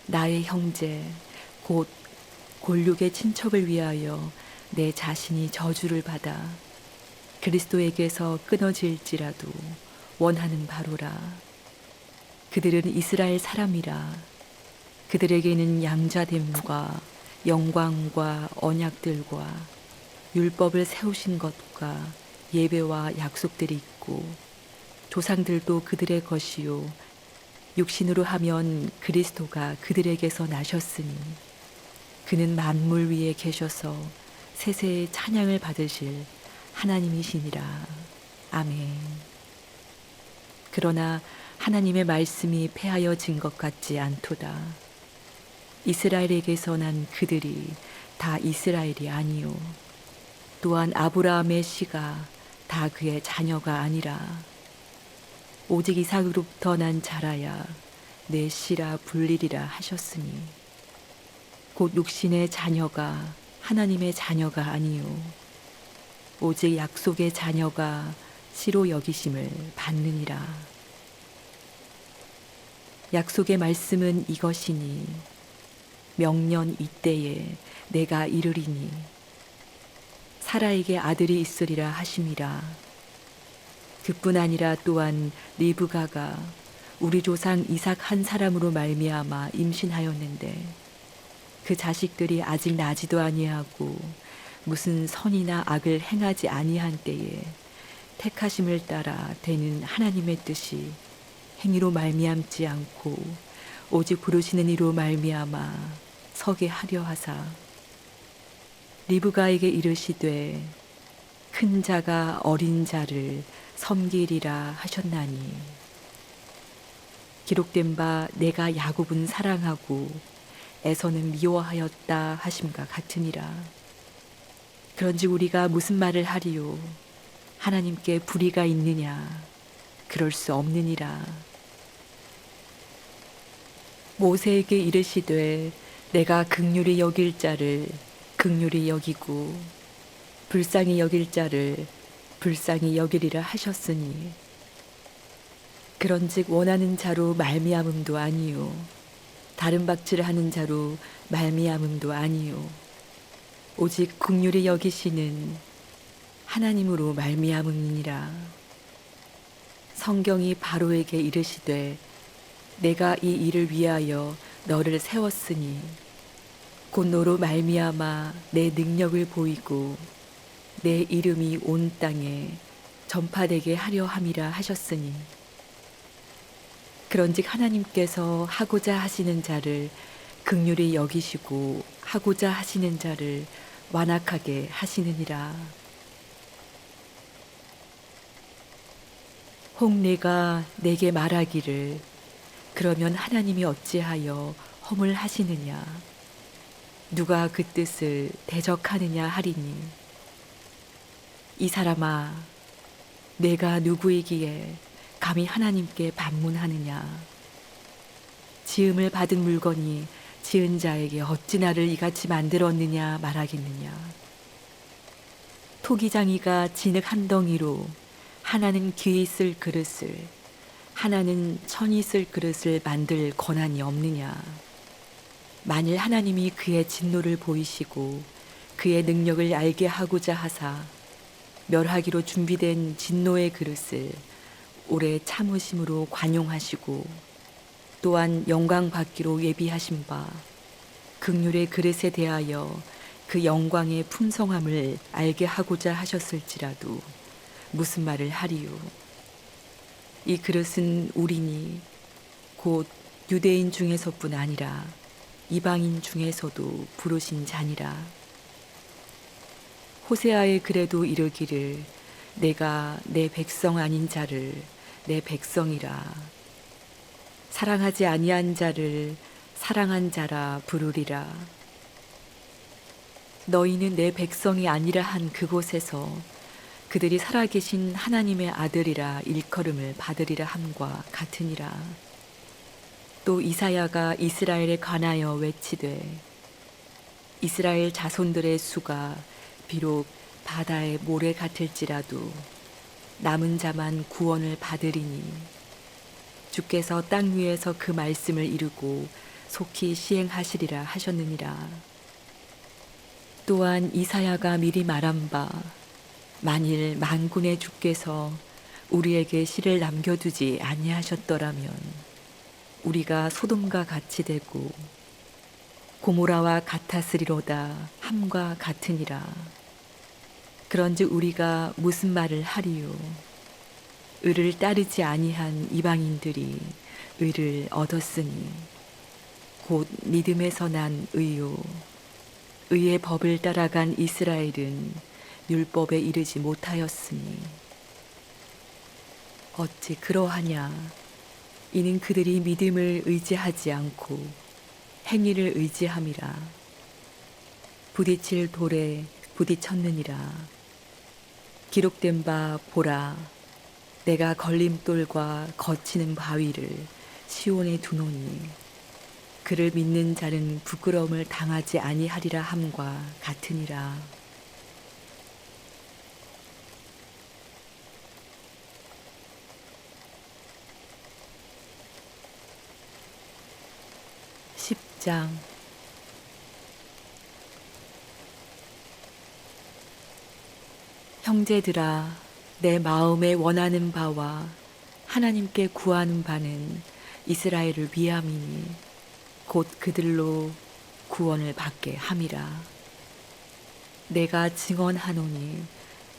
나의 형제 곧 골육의 친척을 위하여 내 자신이 저주를 받아 그리스도에게서 끊어질지라도 원하는 바로라. 그들은 이스라엘 사람이라. 그들에게는 양자됨과 영광과 언약들과 율법을 세우신 것과 예배와 약속들이 있고 조상들도 그들의 것이요 육신으로 하면 그리스도가 그들에게서 나셨으니 그는 만물 위에 계셔서 세세의 찬양을 받으실 하나님이시니라. 아멘. 그러나 하나님의 말씀이 패하여진 것 같지 않도다. 이스라엘에게서 난 그들이 다 이스라엘이 아니요 또한 아브라함의 씨가 다 그의 자녀가 아니라 오직 이삭으로부터 난 자라야 내 씨라 불리리라 하셨으니 곧 육신의 자녀가 하나님의 자녀가 아니요 오직 약속의 자녀가 씨로 여기심을 받느니라. 약속의 말씀은 이것이니 명년 이때에 내가 이르리니 사라에게 아들이 있으리라 하심이라. 그뿐 아니라 또한 리브가가 우리 조상 이삭 한 사람으로 말미암아 임신하였는데 그 자식들이 아직 나지도 아니하고 무슨 선이나 악을 행하지 아니한 때에 택하심을 따라 되는 하나님의 뜻이 행위로 말미암지 않고 오직 부르시는 이로 말미암아 서게 하려 하사 리브가에게 이르시되 큰 자가 어린 자를 섬기리라 하셨나니 기록된 바 내가 야곱은 사랑하고 에서는 미워하였다 하심과 같으니라. 그런즉 우리가 무슨 말을 하리요? 하나님께 불의가 있느냐? 그럴 수 없느니라. 모세에게 이르시되 내가 긍휼히 여길 자를 긍휼히 여기고 불쌍히 여길 자를 불쌍히 여기리라 하셨으니 그런즉 원하는 자로 말미암음도 아니요 다른 박질을 하는 자로 말미암음도 아니요 오직 긍휼히 여기시는 하나님으로 말미암음이니라. 성경이 바로에게 이르시되 내가 이 일을 위하여 너를 세웠으니 곧 너로 말미암아 내 능력을 보이고 내 이름이 온 땅에 전파되게 하려 함이라 하셨으니 그런즉 하나님께서 하고자 하시는 자를 긍휼히 여기시고 하고자 하시는 자를 완악하게 하시느니라. 혹 내가 내게 말하기를 그러면 하나님이 어찌하여 허물하시느냐 누가 그 뜻을 대적하느냐 하리니 이 사람아 내가 누구이기에 감히 하나님께 반문하느냐 지음을 받은 물건이 지은 자에게 어찌 나를 이같이 만들었느냐 말하겠느냐 토기장이가 진흙 한 덩이로 하나는 귀 쓸 그릇을 하나는 천이 쓸 그릇을 만들 권한이 없느냐 만일 하나님이 그의 진노를 보이시고 그의 능력을 알게 하고자 하사 멸하기로 준비된 진노의 그릇을 오래 참으심으로 관용하시고 또한 영광 받기로 예비하신 바 긍휼의 그릇에 대하여 그 영광의 풍성함을 알게 하고자 하셨을지라도 무슨 말을 하리요 이 그릇은 우리니 곧 유대인 중에서뿐 아니라 이방인 중에서도 부르신 자니라. 호세아의 글에도 이르기를 내가 내 백성 아닌 자를 내 백성이라 사랑하지 아니한 자를 사랑한 자라 부르리라. 너희는 내 백성이 아니라 한 그곳에서 그들이 살아계신 하나님의 아들이라 일컬음을 받으리라 함과 같으니라. 또 이사야가 이스라엘에 관하여 외치되 이스라엘 자손들의 수가 비록 바다의 모래 같을지라도 남은 자만 구원을 받으리니 주께서 땅 위에서 그 말씀을 이루고 속히 시행하시리라 하셨느니라. 또한 이사야가 미리 말한 바 만일 만군의 주께서 우리에게 씨를 남겨두지 아니하셨더라면 우리가 소돔과 같이 되고 고모라와 같았으리로다 함과 같으니라. 그런즉 우리가 무슨 말을 하리요 의를 따르지 아니한 이방인들이 의를 얻었으니 곧 믿음에서 난 의요 의의 법을 따라간 이스라엘은 율법에 이르지 못하였으니 어찌 그러하냐 이는 그들이 믿음을 의지하지 않고 행위를 의지함이라. 부딪힐 돌에 부딪혔느니라. 기록된 바 보라 내가 걸림돌과 거치는 바위를 시온에 두노니 그를 믿는 자는 부끄러움을 당하지 아니하리라 함과 같으니라. 장 형제들아 내 마음에 원하는 바와 하나님께 구하는 바는 이스라엘을 위함이니 곧 그들로 구원을 받게 함이라. 내가 증언하노니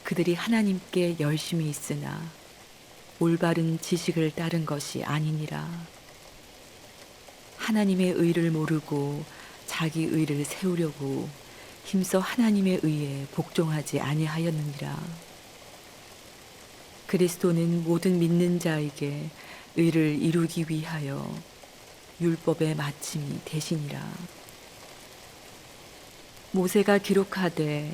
그들이 하나님께 열심히 있으나 올바른 지식을 따른 것이 아니니라. 하나님의 의를 모르고 자기 의를 세우려고 힘써 하나님의 의에 복종하지 아니하였느니라. 그리스도는 모든 믿는 자에게 의를 이루기 위하여 율법의 마침이 되시니라. 모세가 기록하되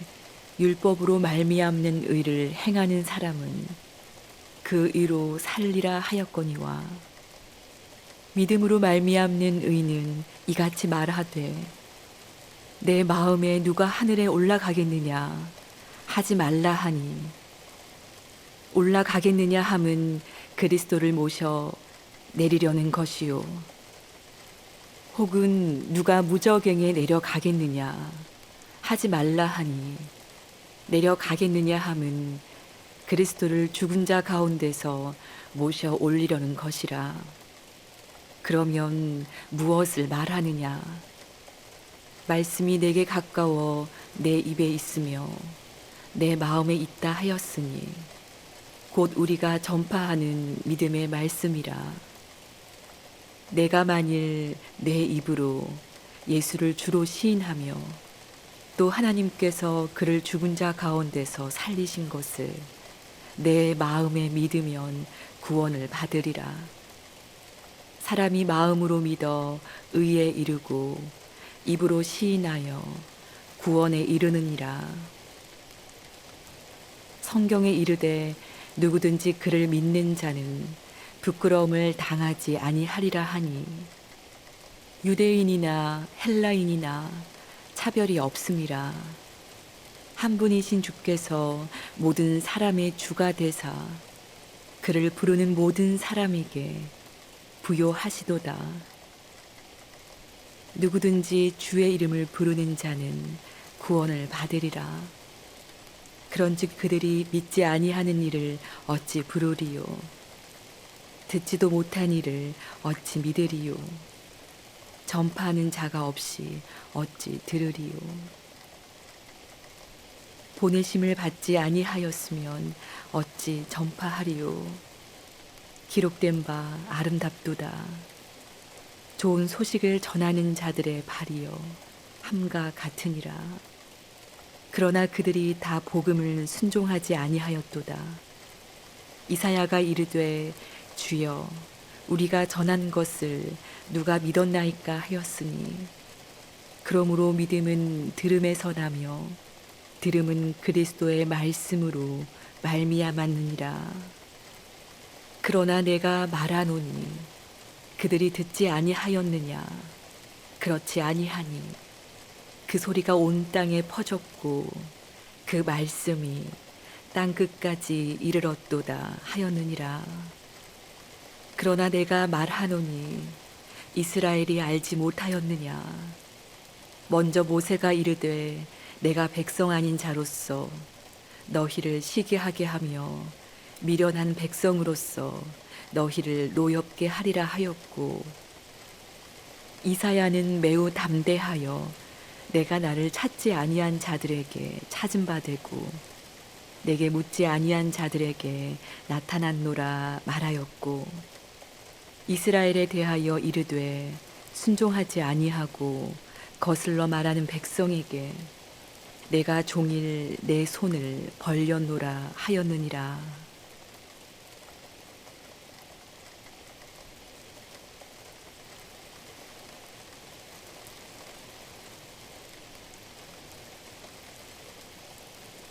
율법으로 말미암는 의를 행하는 사람은 그 의로 살리라 하였거니와 믿음으로 말미암는 의는 이같이 말하되 내 마음에 누가 하늘에 올라가겠느냐 하지 말라 하니 올라가겠느냐 함은 그리스도를 모셔 내리려는 것이요 혹은 누가 무저갱에 내려가겠느냐 하지 말라 하니 내려가겠느냐 함은 그리스도를 죽은 자 가운데서 모셔 올리려는 것이라. 그러면 무엇을 말하느냐 말씀이 내게 가까워 내 입에 있으며 내 마음에 있다 하였으니 곧 우리가 전파하는 믿음의 말씀이라. 내가 만일 내 입으로 예수를 주로 시인하며 또 하나님께서 그를 죽은 자 가운데서 살리신 것을 내 마음에 믿으면 구원을 받으리라. 사람이 마음으로 믿어 의에 이르고 입으로 시인하여 구원에 이르느니라. 성경에 이르되 누구든지 그를 믿는 자는 부끄러움을 당하지 아니하리라 하니 유대인이나 헬라인이나 차별이 없음이라. 한 분이신 주께서 모든 사람의 주가 되사 그를 부르는 모든 사람에게 부요하시도다. 누구든지 주의 이름을 부르는 자는 구원을 받으리라. 그런즉 그들이 믿지 아니하는 일을 어찌 부르리요? 듣지도 못한 일을 어찌 믿으리요? 전파하는 자가 없이 어찌 들으리요? 보내심을 받지 아니하였으면 어찌 전파하리요? 기록된 바 아름답도다. 좋은 소식을 전하는 자들의 발이여 함과 같으니라. 그러나 그들이 다 복음을 순종하지 아니하였도다. 이사야가 이르되 주여 우리가 전한 것을 누가 믿었나이까 하였으니 그러므로 믿음은 들음에서 나며 들음은 그리스도의 말씀으로 말미암았느니라. 그러나 내가 말하노니 그들이 듣지 아니하였느냐? 그렇지 아니하니 그 소리가 온 땅에 퍼졌고 그 말씀이 땅 끝까지 이르렀도다 하였느니라. 그러나 내가 말하노니 이스라엘이 알지 못하였느냐? 먼저 모세가 이르되 내가 백성 아닌 자로서 너희를 시기하게 하며 미련한 백성으로서 너희를 노엽게 하리라 하였고, 이사야는 매우 담대하여 내가 나를 찾지 아니한 자들에게 찾은 바 되고 내게 묻지 아니한 자들에게 나타났노라 말하였고, 이스라엘에 대하여 이르되 순종하지 아니하고 거슬러 말하는 백성에게 내가 종일 내 손을 벌렸노라 하였느니라.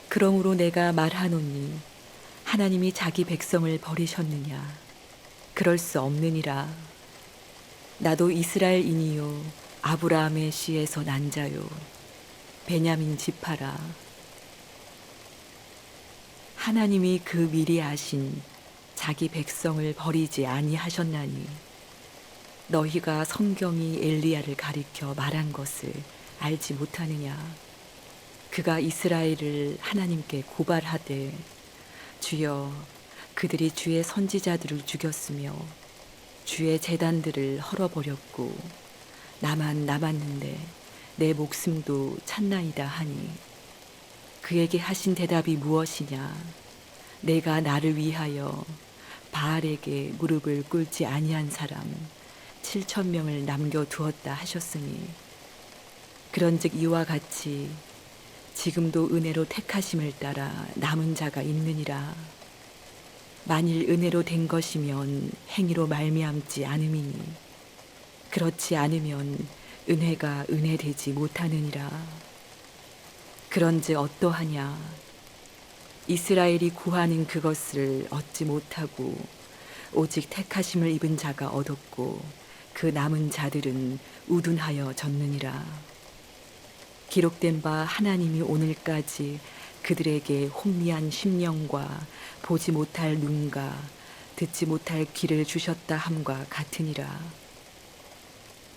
그러므로 내가 말하노니 하나님이 자기 백성을 버리셨느냐? 그럴 수 없느니라. 나도 이스라엘인이요 아브라함의 씨에서 난 자요 베냐민 지파라. 하나님이 그 미리 아신 자기 백성을 버리지 아니하셨나니 너희가 성경이 엘리야를 가리켜 말한 것을 알지 못하느냐? 그가 이스라엘을 하나님께 고발하되 주여 그들이 주의 선지자들을 죽였으며 주의 제단들을 헐어버렸고 나만 남았는데 내 목숨도 찾나이다 하니 그에게 하신 대답이 무엇이냐? 내가 나를 위하여 바알에게 무릎을 꿇지 아니한 사람 7,000명을 남겨두었다 하셨으니 그런즉 이와 같이 지금도 은혜로 택하심을 따라 남은 자가 있느니라. 만일 은혜로 된 것이면 행위로 말미암지 않음이니 그렇지 않으면 은혜가 은혜되지 못하느니라. 그런즉 어떠하냐? 이스라엘이 구하는 그것을 얻지 못하고 오직 택하심을 입은 자가 얻었고 그 남은 자들은 우둔하여 졌느니라. 기록된 바 하나님이 오늘까지 그들에게 혼미한 심령과 보지 못할 눈과 듣지 못할 귀를 주셨다 함과 같으니라.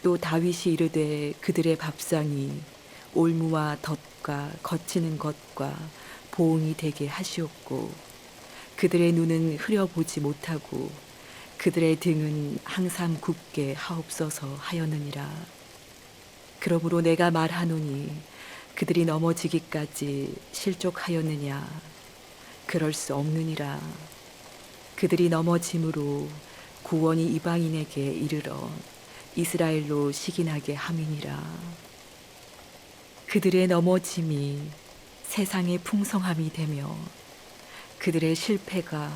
또 다윗이 이르되 그들의 밥상이 올무와 덫과 거치는 것과 보응이 되게 하시옵고 그들의 눈은 흐려보지 못하고 그들의 등은 항상 굳게 하옵소서 하였느니라. 그러므로 내가 말하노니 그들이 넘어지기까지 실족하였느냐? 그럴 수 없느니라. 그들이 넘어짐으로 구원이 이방인에게 이르러 이스라엘로 시기나게 함이니라. 그들의 넘어짐이 세상의 풍성함이 되며 그들의 실패가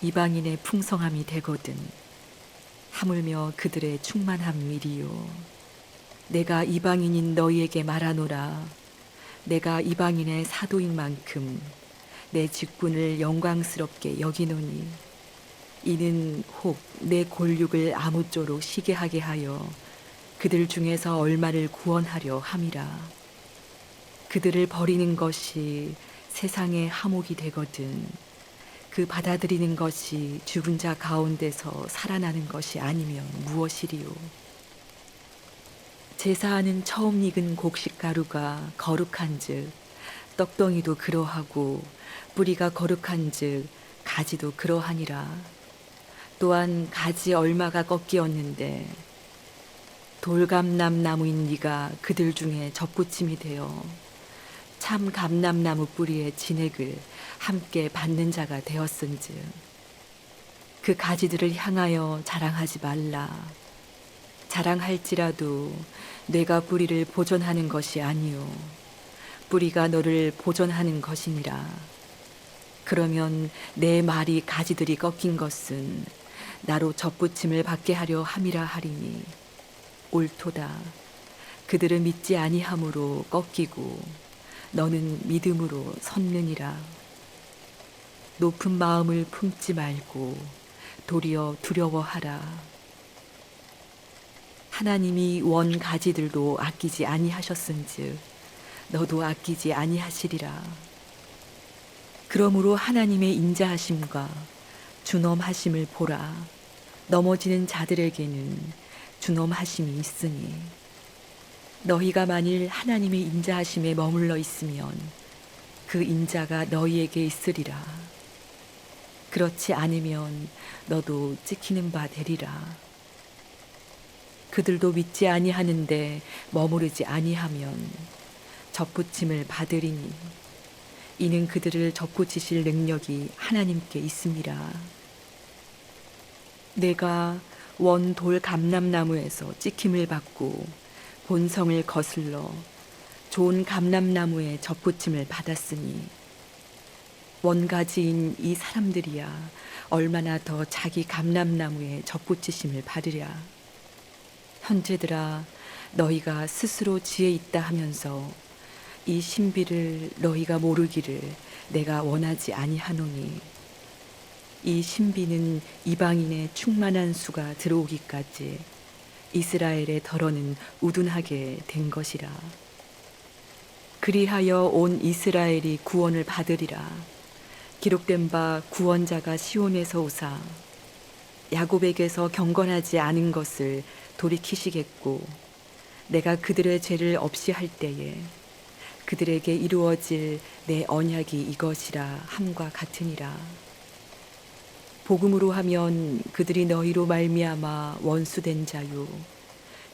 이방인의 풍성함이 되거든. 하물며 그들의 충만함이리요. 내가 이방인인 너희에게 말하노라. 내가 이방인의 사도인 만큼 내 직분을 영광스럽게 여기노니 이는 혹 내 골육을 아무쪼록 쉬게 하게 하여 그들 중에서 얼마를 구원하려 함이라. 그들을 버리는 것이 세상의 하목이 되거든 그 받아들이는 것이 죽은 자 가운데서 살아나는 것이 아니면 무엇이리요. 제사하는 처음 익은 곡식가루가 거룩한즉 떡덩이도 그러하고 뿌리가 거룩한즉 가지도 그러하니라. 또한 가지 얼마가 꺾이었는데 돌감람 나무인 네가 그들 중에 접붙임이 되어 참 감람나무 뿌리의 진액을 함께 받는 자가 되었은즉 그 가지들을 향하여 자랑하지 말라. 자랑할지라도 내가 뿌리를 보존하는 것이 아니요 뿌리가 너를 보존하는 것이니라. 그러면 내 말이 가지들이 꺾인 것은 나로 접붙임을 받게 하려 함이라 하리니 옳도다. 그들은 믿지 아니함으로 꺾이고 너는 믿음으로 섰느니라. 높은 마음을 품지 말고 도리어 두려워하라. 하나님이 원 가지들도 아끼지 아니하셨은즉 너도 아끼지 아니하시리라. 그러므로 하나님의 인자하심과 준엄하심을 보라. 넘어지는 자들에게는 준엄하심이 있으니 너희가 만일 하나님의 인자하심에 머물러 있으면 그 인자가 너희에게 있으리라. 그렇지 않으면 너도 찍히는 바 되리라. 그들도 믿지 아니하는데 머무르지 아니하면 접붙임을 받으리니 이는 그들을 접붙이실 능력이 하나님께 있음이라. 내가 원 돌 감람나무에서 찍힘을 받고 본성을 거슬러 좋은 감람나무에 접붙임을 받았으니 원가지인 이 사람들이야 얼마나 더 자기 감람나무에 접붙이심을 받으랴. 형제들아, 너희가 스스로 지혜 있다 하면서 이 신비를 너희가 모르기를 내가 원하지 아니하노니 이 신비는 이방인의 충만한 수가 들어오기까지 이스라엘의 덜어는 우둔하게 된 것이라. 그리하여 온 이스라엘이 구원을 받으리라. 기록된 바 구원자가 시온에서 오사 야곱에게서 경건하지 않은 것을 돌이키시겠고 내가 그들의 죄를 없이 할 때에 그들에게 이루어질 내 언약이 이것이라 함과 같으니라. 복음으로 하면 그들이 너희로 말미암아 원수된 자요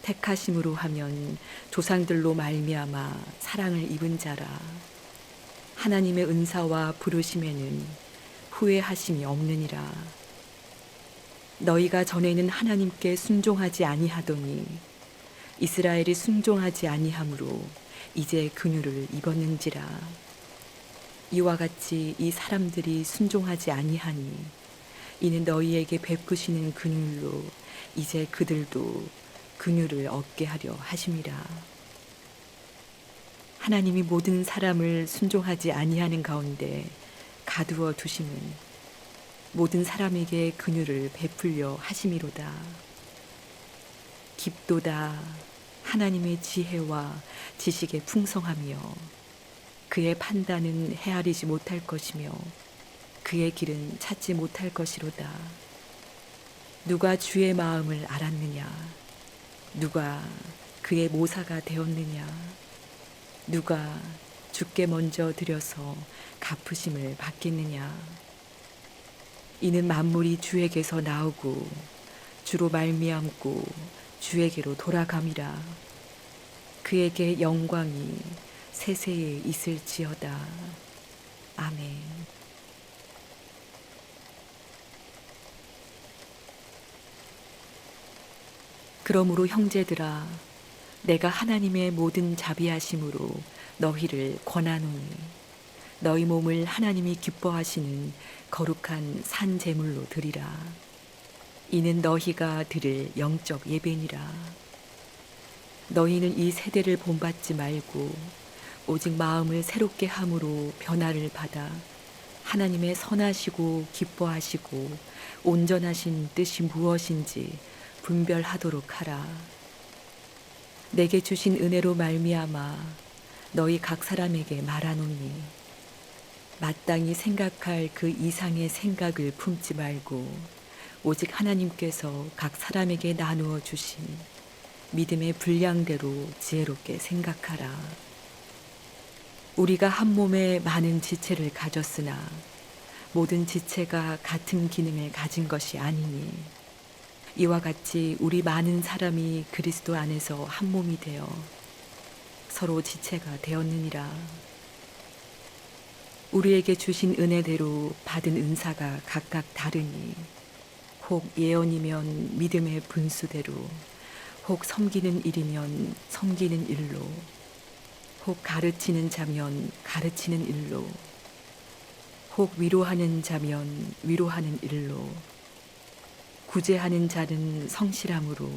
택하심으로 하면 조상들로 말미암아 사랑을 입은 자라. 하나님의 은사와 부르심에는 후회하심이 없느니라. 너희가 전에는 하나님께 순종하지 아니하더니 이스라엘이 순종하지 아니하므로 이제 긍휼을 입었는지라. 이와 같이 이 사람들이 순종하지 아니하니 이는 너희에게 베푸시는 긍휼로 이제 그들도 긍휼을 얻게 하려 하심이라. 하나님이 모든 사람을 순종하지 아니하는 가운데 가두어 두심은 모든 사람에게 긍휼을 베풀려 하심이로다. 깊도다. 하나님의 지혜와 지식의 풍성하며 그의 판단은 헤아리지 못할 것이며 그의 길은 찾지 못할 것이로다. 누가 주의 마음을 알았느냐? 누가 그의 모사가 되었느냐? 누가 주께 먼저 드려서 갚으심을 받겠느냐? 이는 만물이 주에게서 나오고 주로 말미암고 주에게로 돌아감이라. 그에게 영광이 세세에 있을지어다. 아멘. 그러므로 형제들아, 내가 하나님의 모든 자비하심으로 너희를 권하노니 너희 몸을 하나님이 기뻐하시는 거룩한 산 제물로 드리라. 이는 너희가 드릴 영적 예배니라. 너희는 이 세대를 본받지 말고 오직 마음을 새롭게 함으로 변화를 받아 하나님의 선하시고 기뻐하시고 온전하신 뜻이 무엇인지 분별하도록 하라. 내게 주신 은혜로 말미암아 너희 각 사람에게 말하노니 마땅히 생각할 그 이상의 생각을 품지 말고 오직 하나님께서 각 사람에게 나누어 주신 믿음의 분량대로 지혜롭게 생각하라. 우리가 한 몸에 많은 지체를 가졌으나 모든 지체가 같은 기능을 가진 것이 아니니 이와 같이 우리 많은 사람이 그리스도 안에서 한 몸이 되어 서로 지체가 되었느니라. 우리에게 주신 은혜대로 받은 은사가 각각 다르니 혹 예언이면 믿음의 분수대로, 혹 섬기는 일이면 섬기는 일로, 혹 가르치는 자면 가르치는 일로, 혹 위로하는 자면 위로하는 일로, 구제하는 자는 성실함으로,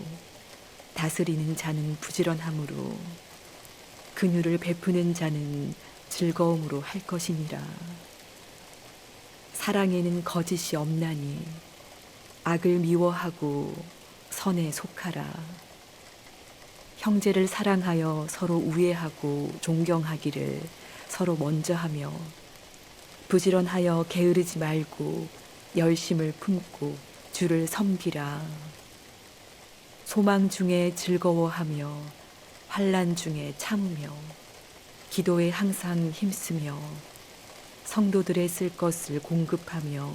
다스리는 자는 부지런함으로, 긍휼을 베푸는 자는 즐거움으로 할 것이니라. 사랑에는 거짓이 없나니 악을 미워하고 선에 속하라. 형제를 사랑하여 서로 우애하고 존경하기를 서로 먼저 하며 부지런하여 게으르지 말고 열심을 품고 주를 섬기라. 소망 중에 즐거워하며 환난 중에 참으며 기도에 항상 힘쓰며 성도들의 쓸 것을 공급하며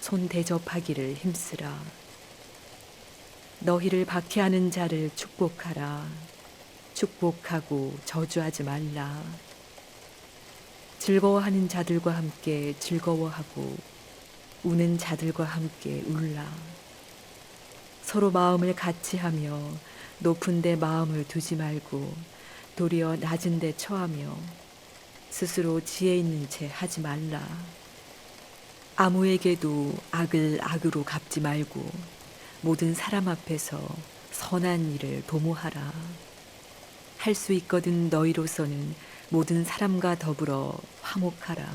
손 대접하기를 힘쓰라. 너희를 박해하는 자를 축복하라. 축복하고 저주하지 말라. 즐거워하는 자들과 함께 즐거워하고 우는 자들과 함께 울라. 서로 마음을 같이 하며 높은 데 마음을 두지 말고 도리어 낮은 데 처하며 스스로 지혜 있는 채 하지 말라. 아무에게도 악을 악으로 갚지 말고 모든 사람 앞에서 선한 일을 도모하라. 할 수 있거든 너희로서는 모든 사람과 더불어 화목하라.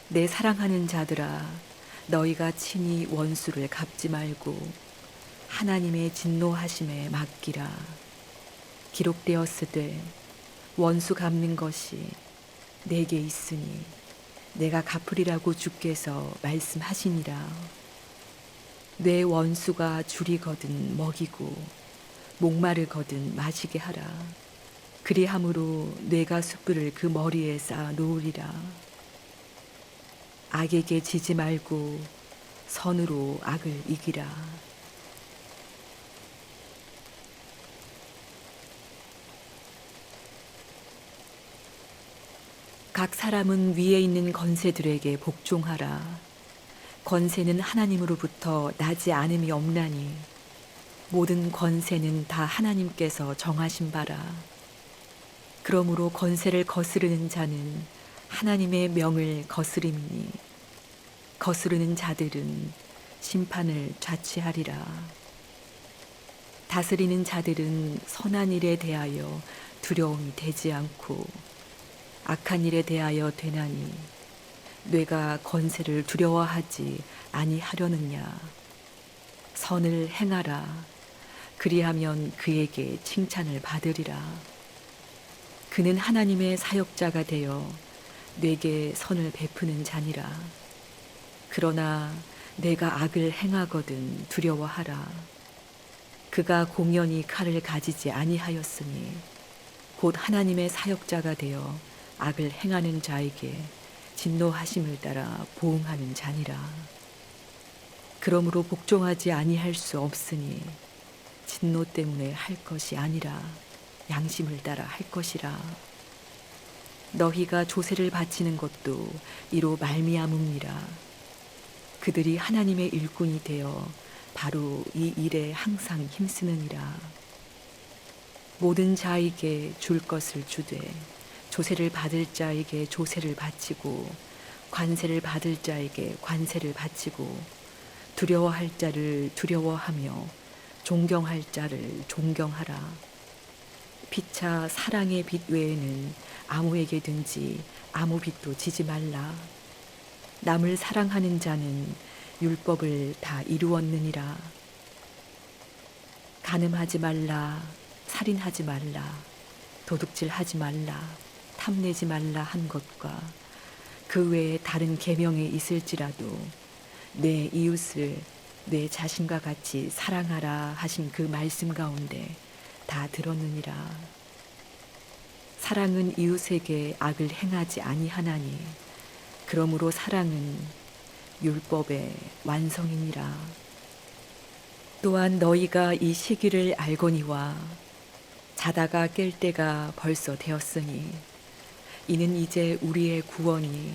내 사랑하는 자들아, 너희가 친히 원수를 갚지 말고 하나님의 진노하심에 맡기라. 기록되었으되 원수 갚는 것이 내게 있으니 내가 갚으리라고 주께서 말씀하시니라. 내 원수가 줄이거든 먹이고 목마르거든 마시게 하라. 그리함으로 뇌가 숯불을 그 머리에 쌓아 놓으리라. 악에게 지지 말고 선으로 악을 이기라. 각 사람은 위에 있는 권세들에게 복종하라. 권세는 하나님으로부터 나지 않음이 없나니 모든 권세는 다 하나님께서 정하신 바라. 그러므로 권세를 거스르는 자는 하나님의 명을 거스림이니 거스르는 자들은 심판을 자취하리라. 다스리는 자들은 선한 일에 대하여 두려움이 되지 않고 악한 일에 대하여 되나니 뇌가 권세를 두려워하지 아니하려느냐. 선을 행하라. 그리하면 그에게 칭찬을 받으리라. 그는 하나님의 사역자가 되어 내게 선을 베푸는 자니라. 그러나 내가 악을 행하거든 두려워하라. 그가 공연히 칼을 가지지 아니하였으니 곧 하나님의 사역자가 되어 악을 행하는 자에게 진노하심을 따라 보응하는 자니라. 그러므로 복종하지 아니할 수 없으니 진노 때문에 할 것이 아니라 양심을 따라 할 것이라. 너희가 조세를 바치는 것도 이로 말미암음이라. 그들이 하나님의 일꾼이 되어 바로 이 일에 항상 힘쓰느니라. 모든 자에게 줄 것을 주되 조세를 받을 자에게 조세를 바치고 관세를 받을 자에게 관세를 바치고 두려워할 자를 두려워하며 존경할 자를 존경하라. 피차 사랑의 빛 외에는 아무에게든지 아무 빛도 지지 말라. 남을 사랑하는 자는 율법을 다 이루었느니라. 간음하지 말라, 살인하지 말라, 도둑질하지 말라, 탐내지 말라 한 것과 그 외에 다른 계명에 있을지라도 내 이웃을 내 자신과 같이 사랑하라 하신 그 말씀 가운데 다 들었느니라. 사랑은 이웃에게 악을 행하지 아니하나니 그러므로 사랑은 율법의 완성이니라. 또한 너희가 이 시기를 알거니와 자다가 깰 때가 벌써 되었으니 이는 이제 우리의 구원이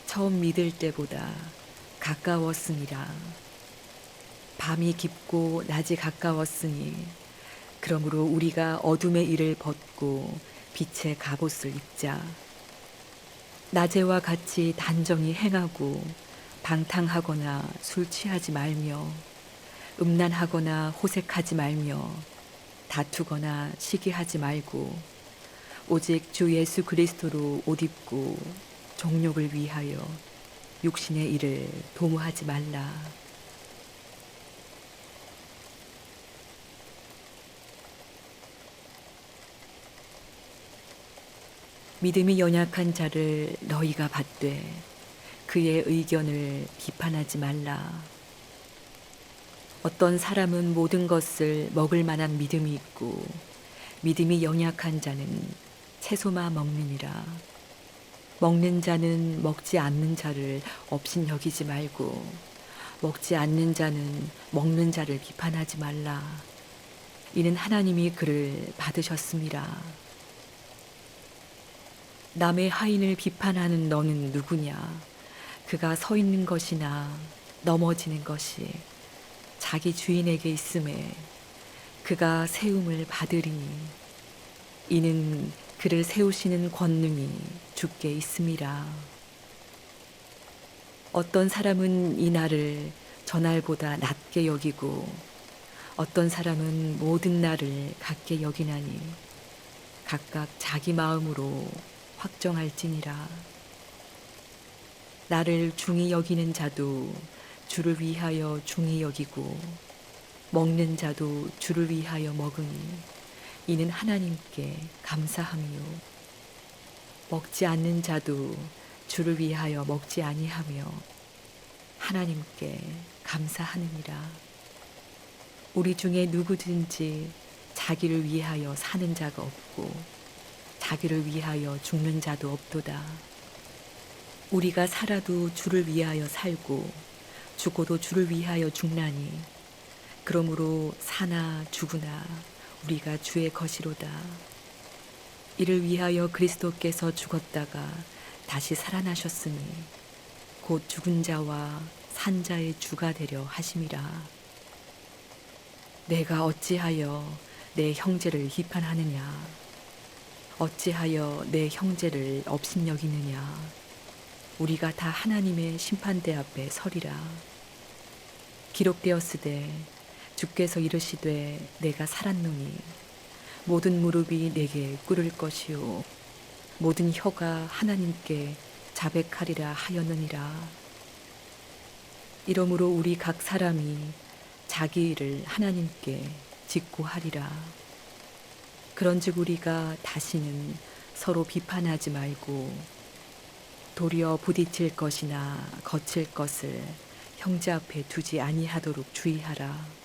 처음 믿을 때보다 가까웠으니라. 밤이 깊고 낮이 가까웠으니 그러므로 우리가 어둠의 일을 벗고 빛의 갑옷을 입자. 낮에와 같이 단정히 행하고 방탕하거나 술 취하지 말며 음란하거나 호색하지 말며 다투거나 시기하지 말고 오직 주 예수 그리스도로 옷 입고 정욕을 위하여 육신의 일을 도모하지 말라. 믿음이 연약한 자를 너희가 받되 그의 의견을 비판하지 말라. 어떤 사람은 모든 것을 먹을 만한 믿음이 있고 믿음이 연약한 자는 채소만 먹느니라. 먹는 자는 먹지 않는 자를 업신여기지 말고 먹지 않는 자는 먹는 자를 비판하지 말라. 이는 하나님이 그를 받으셨음이라. 남의 하인을 비판하는 너는 누구냐? 그가 서 있는 것이나 넘어지는 것이 자기 주인에게 있음에 그가 세움을 받으리니 이는 그를 세우시는 권능이 주께 있음이라. 어떤 사람은 이 날을 저날보다 낮게 여기고 어떤 사람은 모든 날을 같게 여기나니 각각 자기 마음으로 확정할지니라. 나를 중히 여기는 자도 주를 위하여 중히 여기고 먹는 자도 주를 위하여 먹으니 이는 하나님께 감사함이요. 먹지 않는 자도 주를 위하여 먹지 아니하며 하나님께 감사하느니라. 우리 중에 누구든지 자기를 위하여 사는 자가 없고 자기를 위하여 죽는 자도 없도다. 우리가 살아도 주를 위하여 살고 죽어도 주를 위하여 죽나니 그러므로 사나 죽으나 우리가 주의 것이로다. 이를 위하여 그리스도께서 죽었다가 다시 살아나셨으니 곧 죽은 자와 산 자의 주가 되려 하심이라. 내가 어찌하여 내 형제를 비판하느냐? 어찌하여 내 형제를 업신여기느냐? 우리가 다 하나님의 심판대 앞에 서리라. 기록되었으되 주께서 이르시되 내가 살았노니 모든 무릎이 내게 꿇을 것이요 모든 혀가 하나님께 자백하리라 하였느니라. 이러므로 우리 각 사람이 자기 일을 하나님께 직고하리라. 그런즉 우리가 다시는 서로 비판하지 말고 도리어 부딪힐 것이나 거칠 것을 형제 앞에 두지 아니하도록 주의하라.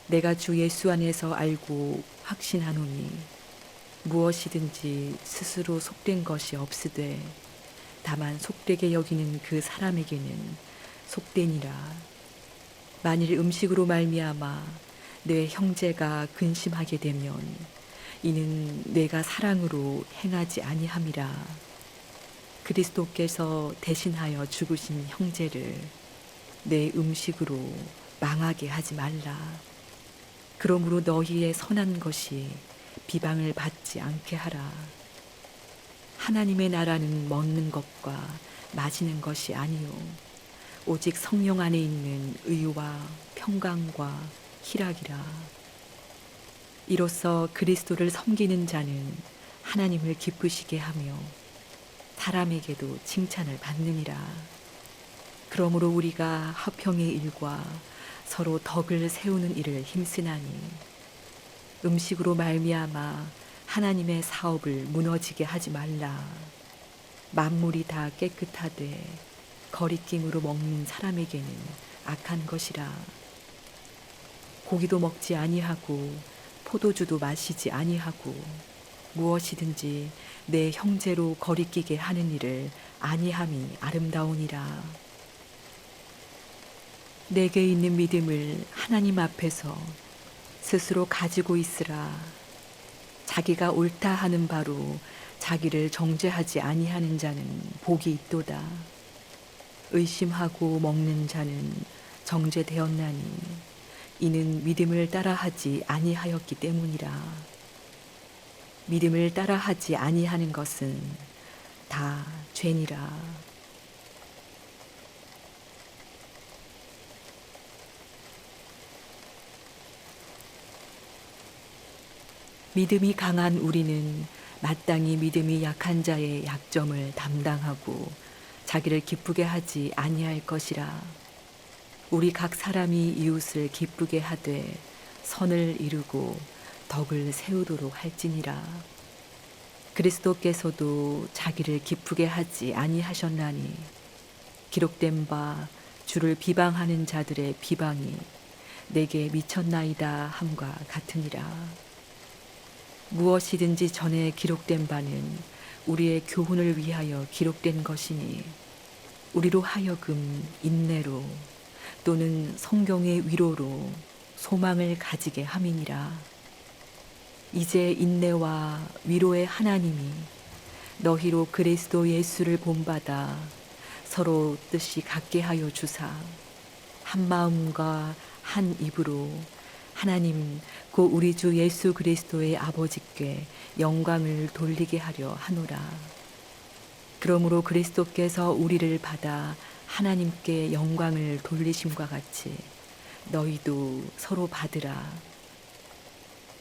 내가 주 예수 안에서 알고 확신하노니 무엇이든지 스스로 속된 것이 없으되 다만 속되게 여기는 그 사람에게는 속되니라. 만일 음식으로 말미암아 내 형제가 근심하게 되면 이는 내가 사랑으로 행하지 아니함이라. 그리스도께서 대신하여 죽으신 형제를 내 음식으로 망하게 하지 말라. 그러므로 너희의 선한 것이 비방을 받지 않게 하라. 하나님의 나라는 먹는 것과 마시는 것이 아니요 오직 성령 안에 있는 의와 평강과 희락이라. 이로써 그리스도를 섬기는 자는 하나님을 기쁘시게 하며 사람에게도 칭찬을 받느니라. 그러므로 우리가 화평의 일과 서로 덕을 세우는 일을 힘쓰나니 음식으로 말미암아 하나님의 사업을 무너지게 하지 말라. 만물이 다 깨끗하되 거리낌으로 먹는 사람에게는 악한 것이라. 고기도 먹지 아니하고 포도주도 마시지 아니하고 무엇이든지 내 형제로 거리끼게 하는 일을 아니함이 아름다우니라. 내게 있는 믿음을 하나님 앞에서 스스로 가지고 있으라. 자기가 옳다 하는 바로 자기를 정죄하지 아니하는 자는 복이 있도다. 의심하고 먹는 자는 정죄되었나니 이는 믿음을 따라하지 아니하였기 때문이라. 믿음을 따라하지 아니하는 것은 다 죄니라. 믿음이 강한 우리는 마땅히 믿음이 약한 자의 약점을 담당하고 자기를 기쁘게 하지 아니할 것이라. 우리 각 사람이 이웃을 기쁘게 하되 선을 이루고 덕을 세우도록 할지니라. 그리스도께서도 자기를 기쁘게 하지 아니하셨나니 기록된 바 주를 비방하는 자들의 비방이 내게 미쳤나이다 함과 같으니라. 무엇이든지 전에 기록된 바는 우리의 교훈을 위하여 기록된 것이니 우리로 하여금 인내로 또는 성경의 위로로 소망을 가지게 함이니라. 이제 인내와 위로의 하나님이 너희로 그리스도 예수를 본받아 서로 뜻이 같게 하여 주사 한 마음과 한 입으로 하나님 곧 우리 주 예수 그리스도의 아버지께 영광을 돌리게 하려 하노라. 그러므로 그리스도께서 우리를 받아 하나님께 영광을 돌리심과 같이 너희도 서로 받으라.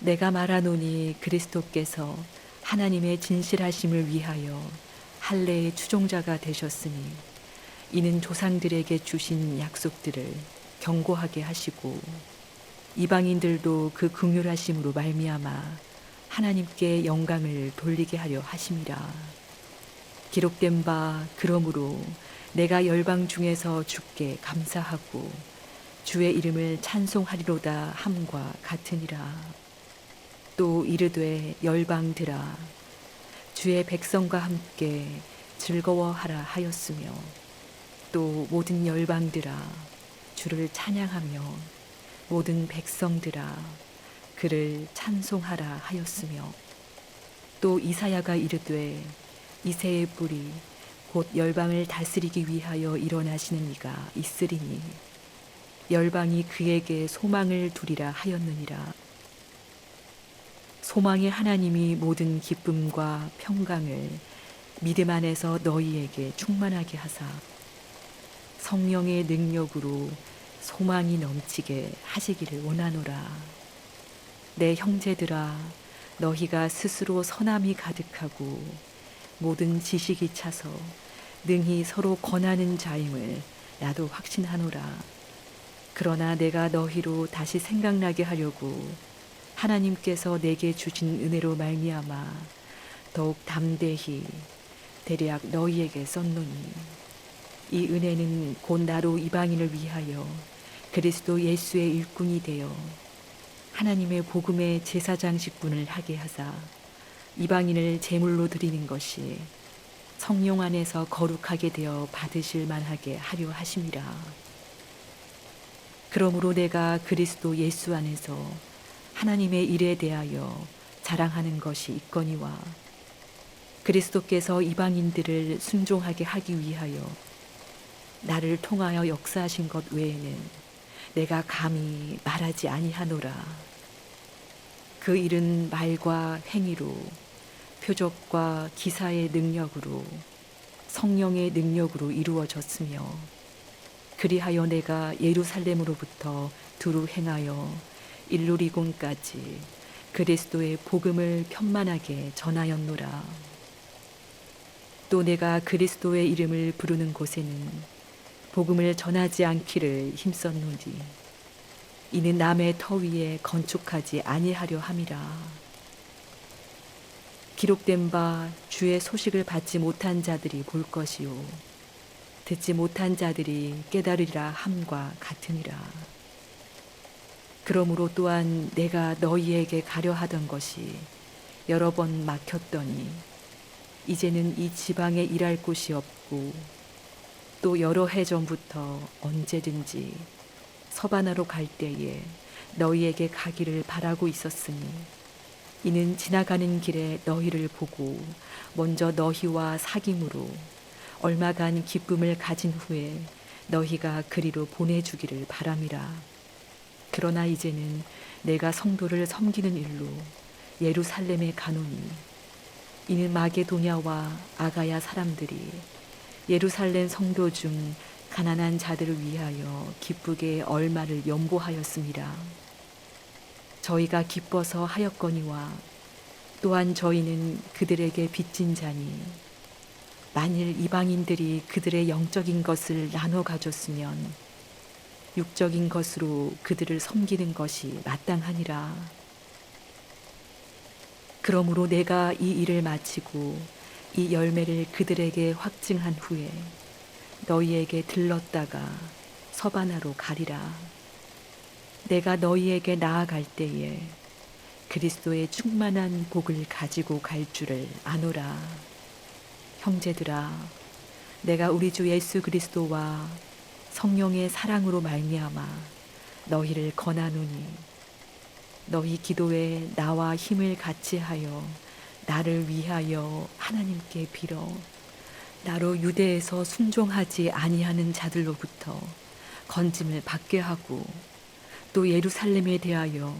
내가 말하노니 그리스도께서 하나님의 진실하심을 위하여 할례의 추종자가 되셨으니 이는 조상들에게 주신 약속들을 경고하게 하시고 이방인들도 그 긍휼하심으로 말미암아 하나님께 영광을 돌리게 하려 하심이라. 기록된 바 그러므로 내가 열방 중에서 주께 감사하고 주의 이름을 찬송하리로다 함과 같으니라. 또 이르되 열방들아 주의 백성과 함께 즐거워하라 하였으며 또 모든 열방들아 주를 찬양하며 모든 백성들아 그를 찬송하라 하였으며 또 이사야가 이르되 이새의 뿔이 곧 열방을 다스리기 위하여 일어나시는 이가 있으리니 열방이 그에게 소망을 두리라 하였느니라. 소망의 하나님이 모든 기쁨과 평강을 믿음 안에서 너희에게 충만하게 하사 성령의 능력으로 소망이 넘치게 하시기를 원하노라. 내 형제들아 너희가 스스로 선함이 가득하고 모든 지식이 차서 능히 서로 권하는 자임을 나도 확신하노라. 그러나 내가 너희로 다시 생각나게 하려고 하나님께서 내게 주신 은혜로 말미암아 더욱 담대히 대략 너희에게 썼노니 이 은혜는 곧 나로 이방인을 위하여 그리스도 예수의 일꾼이 되어 하나님의 복음의 제사장식분을 하게 하사 이방인을 제물로 드리는 것이 성령 안에서 거룩하게 되어 받으실 만하게 하려 하심이라. 그러므로 내가 그리스도 예수 안에서 하나님의 일에 대하여 자랑하는 것이 있거니와 그리스도께서 이방인들을 순종하게 하기 위하여 나를 통하여 역사하신 것 외에는 내가 감히 말하지 아니하노라. 그 일은 말과 행위로 표적과 기사의 능력으로 성령의 능력으로 이루어졌으며 그리하여 내가 예루살렘으로부터 두루 행하여 일루리곤까지 그리스도의 복음을 편만하게 전하였노라. 또 내가 그리스도의 이름을 부르는 곳에는 복음을 전하지 않기를 힘썼노니 이는 남의 터 위에 건축하지 아니하려 함이라. 기록된 바 주의 소식을 받지 못한 자들이 볼 것이요 듣지 못한 자들이 깨달으리라 함과 같으니라. 그러므로 또한 내가 너희에게 가려 하던 것이 여러 번 막혔더니 이제는 이 지방에 일할 곳이 없고 또 여러 해 전부터 언제든지 서바나로 갈 때에 너희에게 가기를 바라고 있었으니 이는 지나가는 길에 너희를 보고 먼저 너희와 사귐으로 얼마간 기쁨을 가진 후에 너희가 그리로 보내주기를 바람이라. 그러나 이제는 내가 성도를 섬기는 일로 예루살렘에 가노니 이는 마게도냐와 아가야 사람들이 예루살렘 성도 중 가난한 자들을 위하여 기쁘게 얼마를 연보하였습니다. 저희가 기뻐서 하였거니와 또한 저희는 그들에게 빚진 자니 만일 이방인들이 그들의 영적인 것을 나눠 가졌으면 육적인 것으로 그들을 섬기는 것이 마땅하니라. 그러므로 내가 이 일을 마치고 이 열매를 그들에게 확증한 후에 너희에게 들렀다가 서바나로 가리라. 내가 너희에게 나아갈 때에 그리스도의 충만한 복을 가지고 갈 줄을 아노라. 형제들아, 내가 우리 주 예수 그리스도와 성령의 사랑으로 말미암아 너희를 권하노니 너희 기도에 나와 힘을 같이 하여 나를 위하여 하나님께 빌어 나로 유대에서 순종하지 아니하는 자들로부터 건짐을 받게 하고 또 예루살렘에 대하여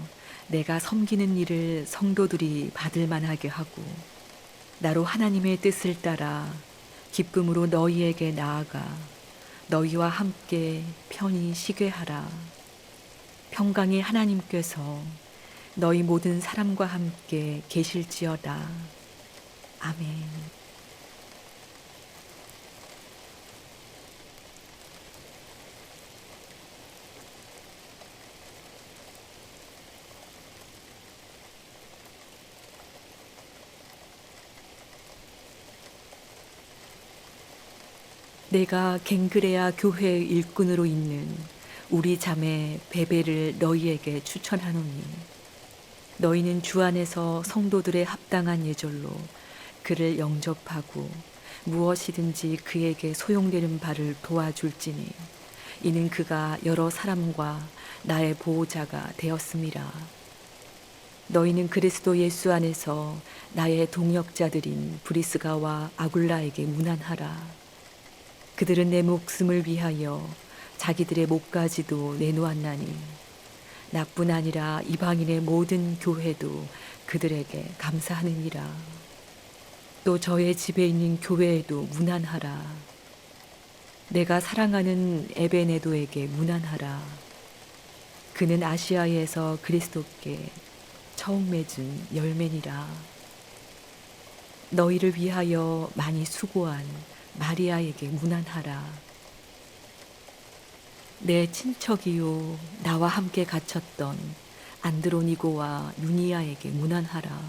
내가 섬기는 일을 성도들이 받을 만하게 하고 나로 하나님의 뜻을 따라 기쁨으로 너희에게 나아가 너희와 함께 편히 쉬게 하라. 평강의 하나님께서 너희 모든 사람과 함께 계실지어다. 아멘. 내가 갱그레아 교회의 일꾼으로 있는 우리 자매 베베를 너희에게 추천하노니 너희는 주 안에서 성도들의 합당한 예절로 그를 영접하고 무엇이든지 그에게 소용되는 바를 도와줄지니 이는 그가 여러 사람과 나의 보호자가 되었음이라. 너희는 그리스도 예수 안에서 나의 동역자들인 브리스가와 아굴라에게 문안하라. 그들은 내 목숨을 위하여 자기들의 목까지도 내놓았나니 나뿐 아니라 이방인의 모든 교회도 그들에게 감사하느니라. 또 저의 집에 있는 교회에도 문안하라. 내가 사랑하는 에베네도에게 문안하라. 그는 아시아에서 그리스도께 처음 맺은 열매니라. 너희를 위하여 많이 수고한 마리아에게 문안하라. 내 친척이요 나와 함께 갇혔던 안드로니고와 유니아에게 문안하라.